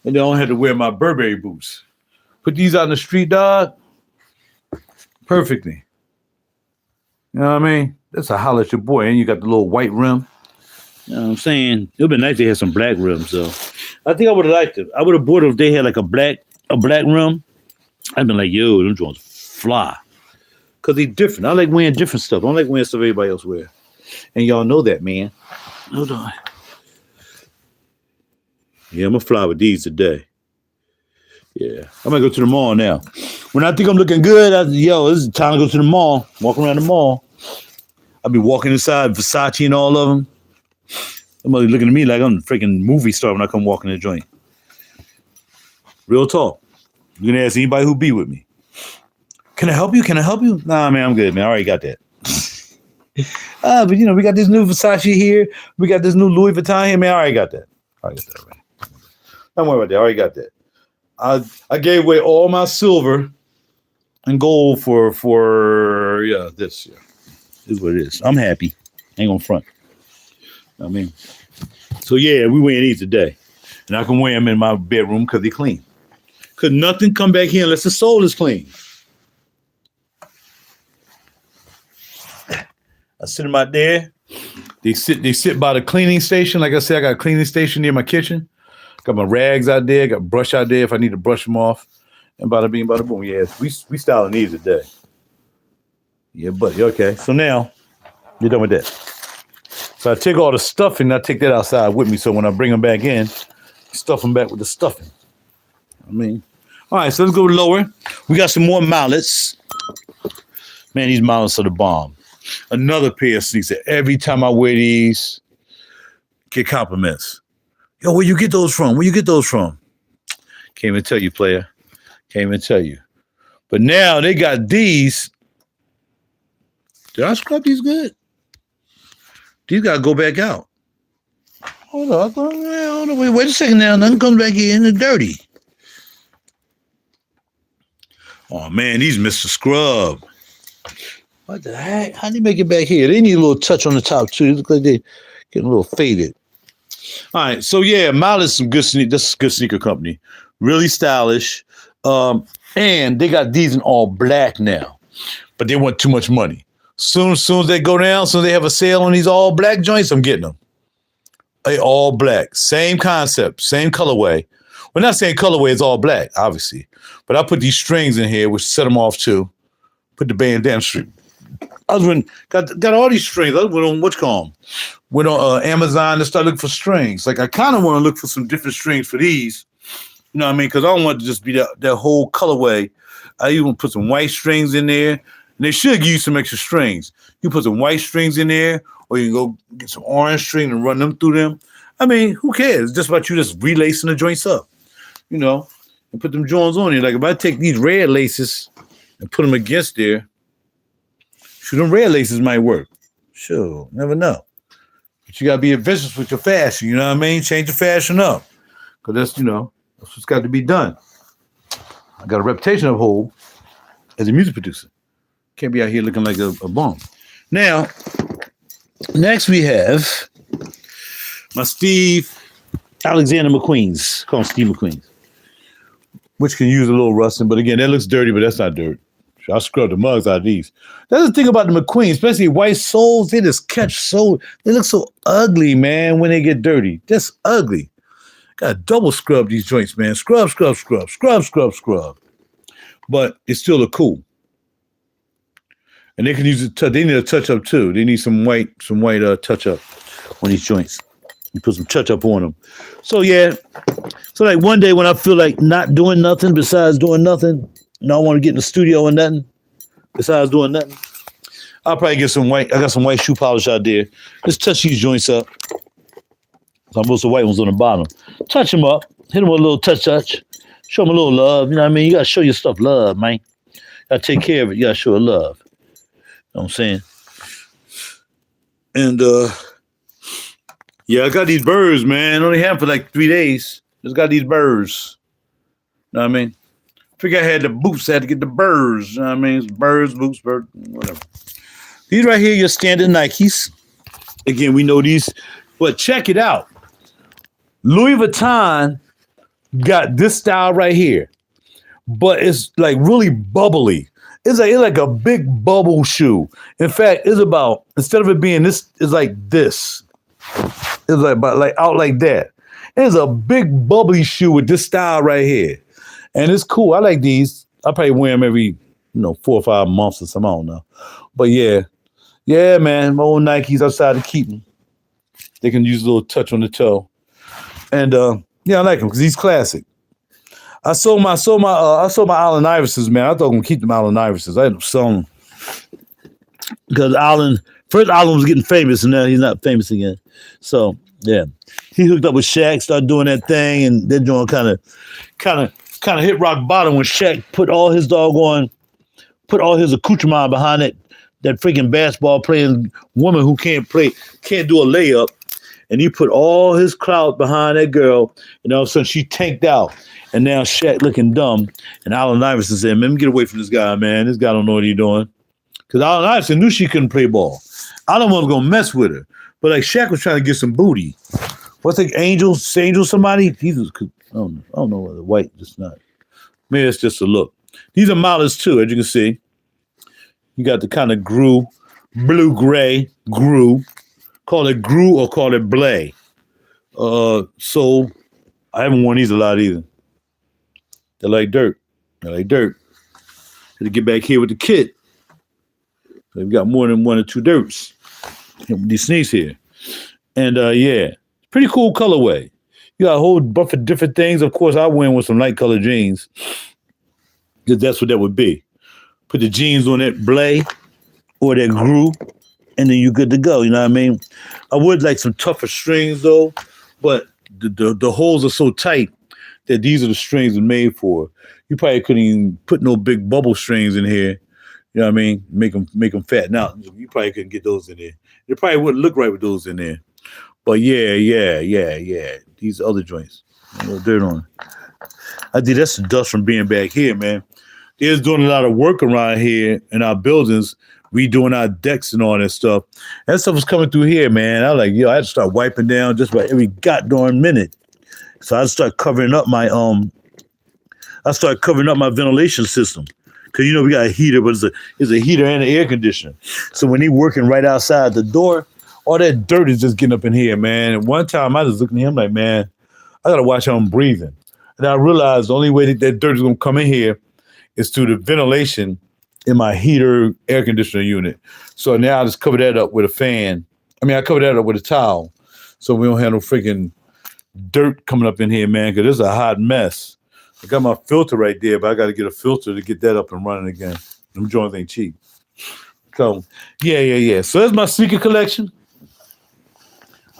And then I don't have to wear my Burberry boots. Put these out in the street, dog. Perfectly. You know what I mean? That's a holler at your boy. And you got the little white rim. You know what I'm saying? It would be nice to have some black rims, though. I think I would have liked it. I would have bought it if they had like a black rim. I'd been like, yo, them joints fly. Because they different. I like wearing different stuff. I don't like wearing stuff everybody else wear. And y'all know that, man. Hold on. Yeah, I'm going to fly with these today. Yeah. I'm going to go to the mall now. When I think I'm looking good, this is time to go to the mall. Walk around the mall. I'll be walking inside Versace and all of them. Somebody looking at me like I'm a freaking movie star when I come walking the joint. Real talk. You can ask anybody who be with me. Can I help you? Can I help you? Nah, man, I'm good, man. I already got that. But we got this new Versace here. We got this new Louis Vuitton here, man. I already got that. Right. Don't worry about that. I already got that. I gave away all my silver and gold for this. Yeah. This is what it is. I'm happy. Ain't gonna front. I mean, so yeah, we wearing these today. And I can wear them in my bedroom because they're clean. Because nothing come back here unless the sole is clean. I sit them out there. They sit by the cleaning station. Like I said, I got a cleaning station near my kitchen. Got my rags out there. Got a brush out there if I need to brush them off. And bada bing, bada boom. Yeah, we styling these today. Yeah, buddy. Okay. So now you're done with that. So I take all the stuffing. I take that outside with me. So when I bring them back in, stuff them back with the stuffing. I mean, all right. So let's go lower. We got some more mallets. Man, these mallets are the bomb. Another pair of sneakers that every time I wear these, get compliments. Yo, where you get those from? Where you get those from? Can't even tell you, player. Can't even tell you. But now they got these. Did I scrub these good? These got to go back out. Hold on. Wait a second now. Nothing comes back here in the dirty. Oh, man, these Mr. Scrub. What the heck? How do you make it back here? They need a little touch on the top, too. They look like they getting a little faded. All right. So, yeah, Mallets is some good sneaker. This is a good sneaker company. Really stylish. And they got these in all black now. But they want too much money. Soon as they go down, soon as they have a sale on these all black joints, I'm getting them. They all black. Same concept. Same colorway. Well, not saying colorway is all black, obviously. But I put these strings in here, which set them off, too. Put the bandana string. I was got all these strings. I went on went on Amazon to start looking for strings. Like I kind of want to look for some different strings for these. You know what I mean? Because I don't want it to just be that whole colorway. I even put some white strings in there. And they should give you some extra strings. You put some white strings in there, or you can go get some orange string and run them through them. I mean, who cares? It's just about you just relacing the joints up, and put them joints on there. Like if I take these red laces and put them against there, shoot, them red laces might work. Sure, never know. But you gotta be adventurous with your fashion. You know what I mean? Change your fashion up, because that's what's got to be done. I got a reputation of hold as a music producer. Can't be out here looking like a bum. Now, next we have my Steve Alexander McQueen's. Call him Steve McQueen's. which can use a little rusting. But again, that looks dirty, but that's not dirt. I scrub the mugs out of these. That's the thing about the McQueen, especially white soles. They just catch so, they look so ugly, man, when they get dirty. Just ugly. Got to double scrub these joints, man. Scrub. But it still look cool. And they can use it. They need a touch up too. They need some white touch up on these joints. You put some touch up on them. So yeah. So like one day when I feel like not doing nothing besides doing nothing, and I don't want to get in the studio and nothing besides doing nothing, I'll probably get some white. I got some white shoe polish out there. Just touch these joints up. So most of the white ones on the bottom. Touch them up. Hit them with a little touch. Show them a little love. You know what I mean? You got to show your stuff love, man. You got to take care of it. You got to show it love. You know what I'm saying? And, yeah, I got these birds, man. Only had them for like 3 days. Just got these birds. You know what I mean? Figure I had the boots. I had to get the birds. You know what I mean? It's birds, boots, birds, whatever. These right here, your standard Nikes. Again, we know these. But check it out. Louis Vuitton got this style right here. But it's like really bubbly. It's like a big bubble shoe. In fact, it's about, instead of it being this, it's like this. It's like out like that. It's a big bubbly shoe with this style right here. And it's cool. I like these. I probably wear them every, 4 or 5 months or something. I don't know. But yeah. Yeah, man. My old Nikes outside to keep them. They can use a little touch on the toe. And yeah, I like them because he's classic. I sold my Allen Iversons, man. I thought I was gonna keep them Allen Iversons. I ended up selling them. Because first Allen was getting famous, and now he's not famous again. So yeah. He hooked up with Shaq, started doing that thing, and that joint kind of hit rock bottom when Shaq put all his accoutrement behind it. That freaking basketball playing woman who can't do a layup. And he put all his clout behind that girl, and all of a sudden she tanked out. And now Shaq looking dumb. And Allen Iverson said, man, let me get away from this guy, man. This guy don't know what he's doing. Because Allen Iverson knew she couldn't play ball. Allen wasn't going to mess with her. But like Shaq was trying to get some booty. What's like Angel somebody? Jesus, I don't know whether white, just not. Maybe it's just a look. These are models too, as you can see. You got the kind of blue-gray grew. Call it grew or call it blay. So I haven't worn these a lot either. They're like dirt. Had to get back here with the kit. They've got more than 1 or 2 dirts. These sneaks here. And yeah, pretty cool colorway. You got a whole bunch of different things. Of course, I went with some light colored jeans. Because that's what that would be. Put the jeans on that blay or that grew. And then you're good to go. You know what I mean? I would like some tougher strings though, but the holes are so tight that these are the strings they're made for. You probably couldn't even put no big bubble strings in here. You know what I mean? Make them fatten out. You probably couldn't get those in there. It probably wouldn't look right with those in there. But yeah. These other joints, a little dirt on it. I did that's the dust from being back here, man. They're doing a lot of work around here in our buildings. Redoing our decks and all that stuff. That stuff was coming through here, man. I was like, I had to start wiping down just about every goddamn minute. So I started covering up my ventilation system. Cause we got a heater, but it's a heater and an air conditioner. So when they working right outside the door, all that dirt is just getting up in here, man. And one time I was looking at him like, man, I gotta watch how I'm breathing. And I realized the only way that dirt is gonna come in here is through the ventilation in my heater air conditioner unit. So now I just cover that up with a fan. I cover that up with a towel so we don't have no freaking dirt coming up in here, man, because it's a hot mess. I got my filter right there, but I got to get a filter to get that up and running again. Them joints ain't cheap. So, yeah. So that's my sneaker collection.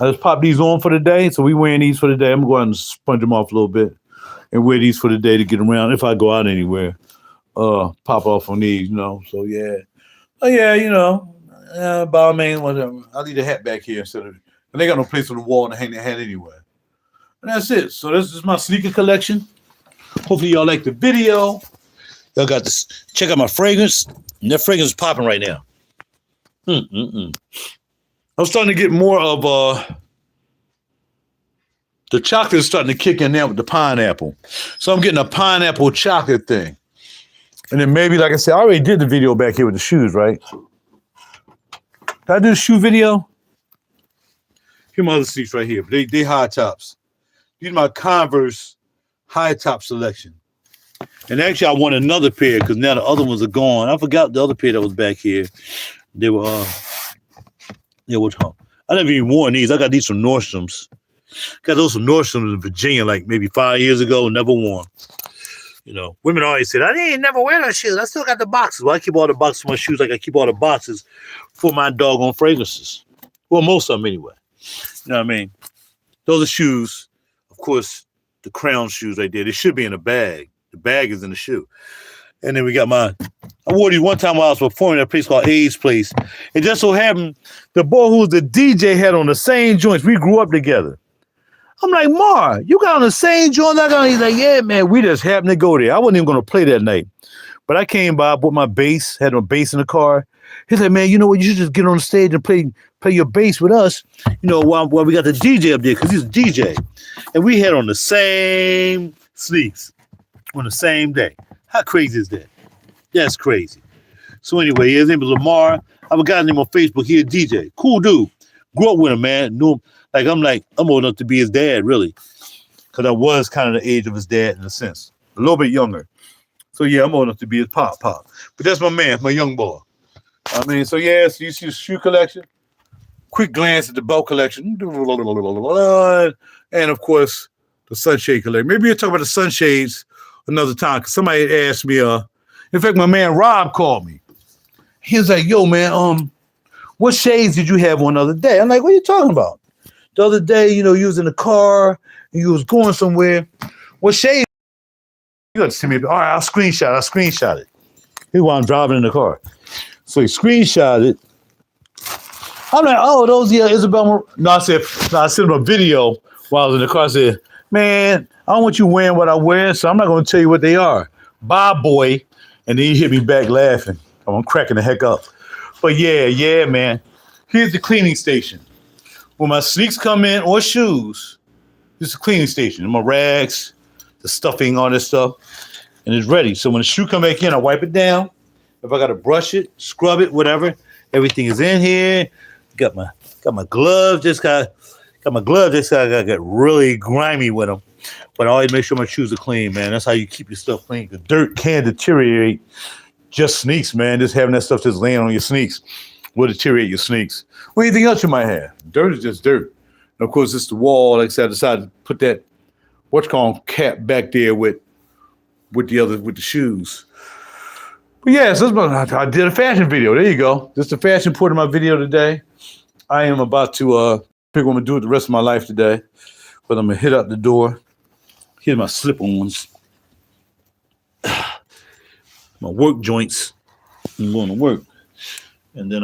I just popped these on for the day. So we wearing these for the day. I'm going to go ahead and sponge them off a little bit and wear these for the day to get around if I go out anywhere. Pop off on these, so yeah. Oh yeah, Balmain, whatever. I'll leave the hat back here instead of, and they got no place on the wall to hang their hat anywhere. And that's it. So this is my sneaker collection. Hopefully y'all like the video. Y'all got this. Check out my fragrance. And that fragrance is popping right now. I'm starting to get more of the chocolate is starting to kick in there with the pineapple. So I'm getting a pineapple chocolate thing. And then maybe, like I said, I already did the video back here with the shoes, right? Did I do the shoe video? Here my other sneakers right here. They high tops. These are my Converse high top selection. And actually, I want another pair because now the other ones are gone. I forgot the other pair that was back here. They were, what's called? I never even worn these. I got these from Nordstrom's. Got those from Nordstrom's in Virginia like maybe 5 years ago. Never worn. You know, women always said, I didn't never wear those shoes. I still got the boxes. Well, I keep all the boxes for my shoes like I keep all the boxes for my doggone fragrances. Well, most of them anyway. You know what I mean? Those are shoes. Of course, the Crown shoes right there. They should be in a bag. The bag is in the shoe. And then we got I wore these one time while I was performing at a place called A's Place. It just so happened the boy who was the DJ had on the same joints. We grew up together. I'm like, Mar, you got on the same joint I got? He's like, yeah, man, we just happened to go there. I wasn't even going to play that night. But I came by, bought my bass, had my bass in the car. He's like, man, you know what? You should just get on the stage and play your bass with us, you know, while we got the DJ up there, because he's a DJ. And we had on the same sneaks on the same day. How crazy is that? That's crazy. So anyway, his name is Lamar. I have a guy named on Facebook. He a DJ. Cool dude. Grew up with him, man. Knew him. I'm old enough to be his dad, really. Because I was kind of the age of his dad in a sense. A little bit younger. So yeah, I'm old enough to be his pop. But that's my man, my young boy. I mean, so yeah, so you see the shoe collection. Quick glance at the belt collection. And of course, the sunshade collection. Maybe we'll talk about the sunshades another time. Because somebody asked me, in fact, my man Rob called me. He was like, yo, man, what shades did you have on the other day? I'm like, what are you talking about? The other day, you know, you was in the car and you was going somewhere. What shade? You got to send me. All right, I'll screenshot it. Here's while I'm driving in the car. So he screenshot it. I'm like, oh, those, yeah, Isabel. No, I sent him a video while I was in the car. I said, man, I don't want you wearing what I wear, so I'm not going to tell you what they are. Bye, boy. And then he hit me back laughing. I'm cracking the heck up. But yeah, man. Here's the cleaning station. When my sneaks come in or shoes, this is a cleaning station. My rags, the stuffing, all this stuff, and it's ready. So when the shoe come back in, I wipe it down. If I got to brush it, scrub it, whatever, everything is in here. Got my gloves. Got really grimy with them. But I always make sure my shoes are clean, man. That's how you keep your stuff clean. The dirt can deteriorate just sneaks, man. Just having that stuff just laying on your sneaks will deteriorate your sneaks. Or anything else you might have. Dirt is just dirt. And of course, it's the wall. Like I said, I decided to put that cap back there with the shoes. But yeah, so I did a fashion video. There you go. This is the fashion part of my video today. I am about to pick what I'm gonna do with the rest of my life today. But I'm gonna hit out the door. Here's my slip-ons. My work joints. I'm going to work. And then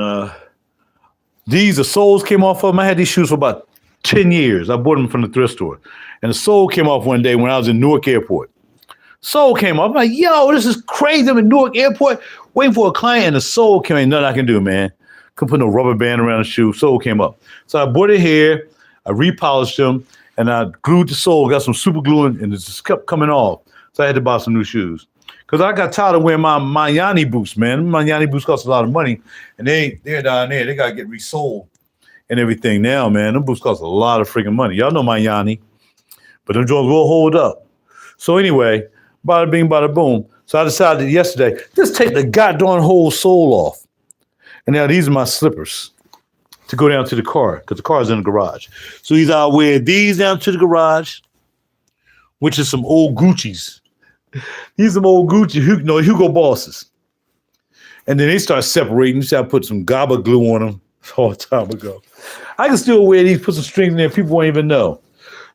these, the soles came off of them. I had these shoes for about 10 years. I bought them from the thrift store. And the sole came off one day when I was in Newark Airport. Sole came off. I'm like, yo, this is crazy. I'm in Newark Airport waiting for a client, and the sole came in. Nothing I can do, man. Couldn't put no rubber band around the shoe. Sole came up. So I bought it here. I repolished them, and I glued the sole, got some super glue, and it just kept coming off. So I had to buy some new shoes. Because I got tired of wearing my Miami boots, man. Miami boots cost a lot of money, and they're down there. They got to get resold and everything now, man. Them boots cost a lot of freaking money. Y'all know Miami, but them joints will hold up. So anyway, bada bing, bada boom. So I decided yesterday, just take the goddamn whole sole off. And now these are my slippers to go down to the car, because the car is in the garage. So I'll wear these down to the garage, which is some old Gucci's. These are some old Gucci, Hugo Bosses. And then they start separating. You see, I put some GABA glue on them a long time ago. I can still wear these, put some strings in there. People won't even know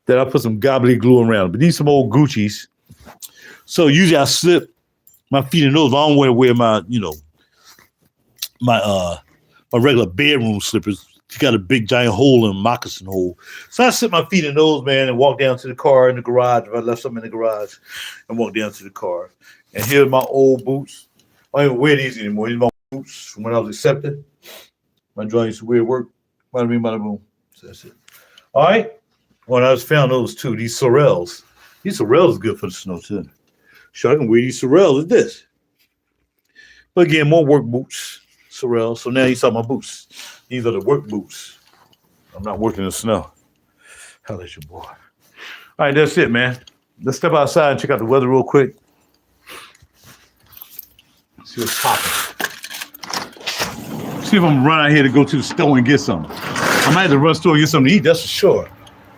that I put some gobbly glue around them. But these are some old Gucci's. So usually I slip my feet in those. I don't want to wear my regular bedroom slippers. You got a big giant hole in them, moccasin hole. So I slip my feet in those, man, and walk down to the car in the garage. If I left something in the garage, and walk down to the car. And here's my old boots. I don't even wear these anymore. These are my boots from when I was accepted. My joint used to wear at work. Bada bing, bada boom. So that's it. All right. When I just found those too, these sorrels. These sorrels are good for the snow too. Sure, I can wear these sorrels with this. But again, more work boots, sorrels. So now you saw my boots. These are the work boots. I'm not working in the snow. Hell, that's your boy. All right, that's it, man. Let's step outside and check out the weather real quick. See what's popping. See if I'm gonna run out here to go to the store and get something. I might have to run to the store and get something to eat, that's for sure.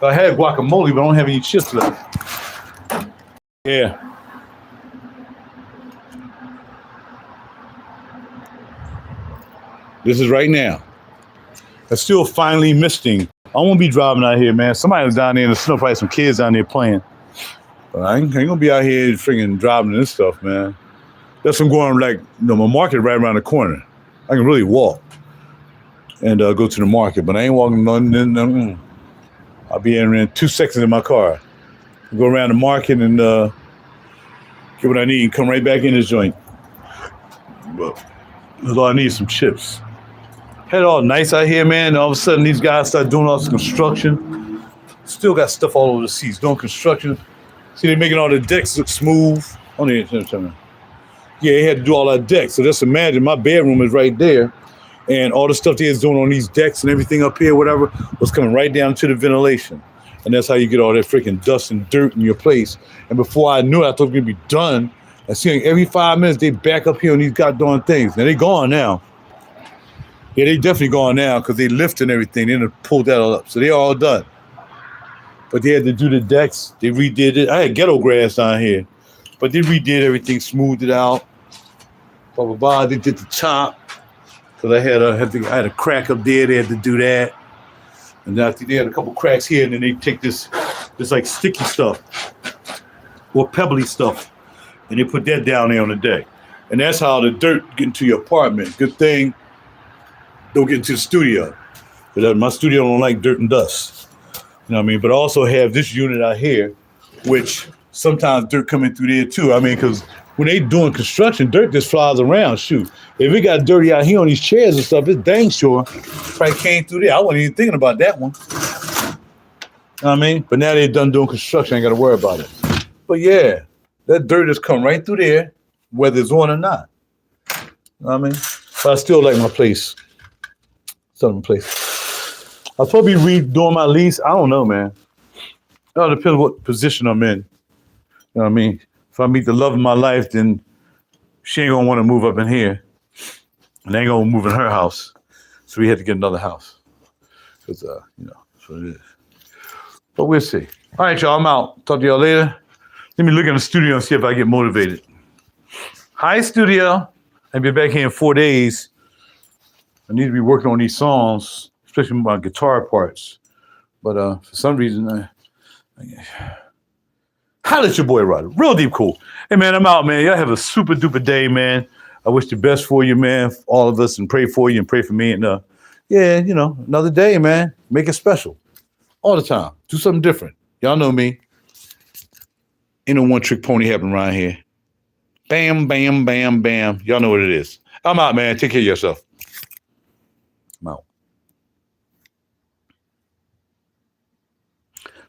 I had guacamole, but I don't have any chips left. Yeah. This is right now. It's still finally misting. I won't be driving out here, man. Somebody was down there in the snow, probably some kids down there playing. But I ain't gonna be out here freaking driving this stuff, man. That's what I'm going, like, my market right around the corner. I can really walk and go to the market, but I ain't walking nothing. I'll be in 2 seconds in my car. Go around the market and get what I need and come right back in this joint. But that's all I need is some chips. Had it all nice out here, man. All of a sudden, these guys start doing all this construction. Still got stuff all over the seats, doing construction. See, they're making all the decks look smooth. Yeah, they had to do all that decks. So just imagine my bedroom is right there. And all the stuff they was doing on these decks and everything up here, whatever, was coming right down to the ventilation. And that's how you get all that freaking dust and dirt in your place. And before I knew it, I thought it was going to be done. I see like every 5 minutes, they back up here on these goddamn things. Now, they gone now. Yeah, they definitely gone now because they lifting everything. They done pulled that all up. So they all done. But they had to do the decks. They redid it. I had ghetto grass down here. But they redid everything, smoothed it out. Blah, blah, blah. They did the top. Because I had a crack up there. They had to do that. And then they had a couple cracks here. And then they take this like sticky stuff or pebbly stuff. And they put that down there on the deck. And that's how the dirt get into your apartment. Good thing don't get into the studio. Because my studio don't like dirt and dust. You know what I mean? But I also have this unit out here, which sometimes dirt coming through there too. I mean, because when they doing construction, dirt just flies around. Shoot, if it got dirty out here on these chairs and stuff, it's dang sure probably came through there. I wasn't even thinking about that one. You know what I mean? But now they're done doing construction, I ain't got to worry about it. But yeah, that dirt has come right through there, whether it's on or not. You know what I mean? But I still like my place. Southern place. I was supposed to be redoing my lease. I don't know, man. It all depends what position I'm in. You know what I mean? If I meet the love of my life, then she ain't gonna want to move up in here. And they ain't gonna move in her house. So we had to get another house. Because, that's what it is. But we'll see. All right, y'all, I'm out. Talk to y'all later. Let me look in the studio and see if I get motivated. Hi, studio. I'll be back here in 4 days. I need to be working on these songs, especially my guitar parts. But for some reason, holla at your boy, RaJuR. Real deep cool. Hey, man, I'm out, man. Y'all have a super duper day, man. I wish the best for you, man, for all of us, and pray for you and pray for me. And yeah, another day, man. Make it special. All the time. Do something different. Y'all know me. Ain't no one trick pony happening around here. Bam, bam, bam, bam. Y'all know what it is. I'm out, man. Take care of yourself.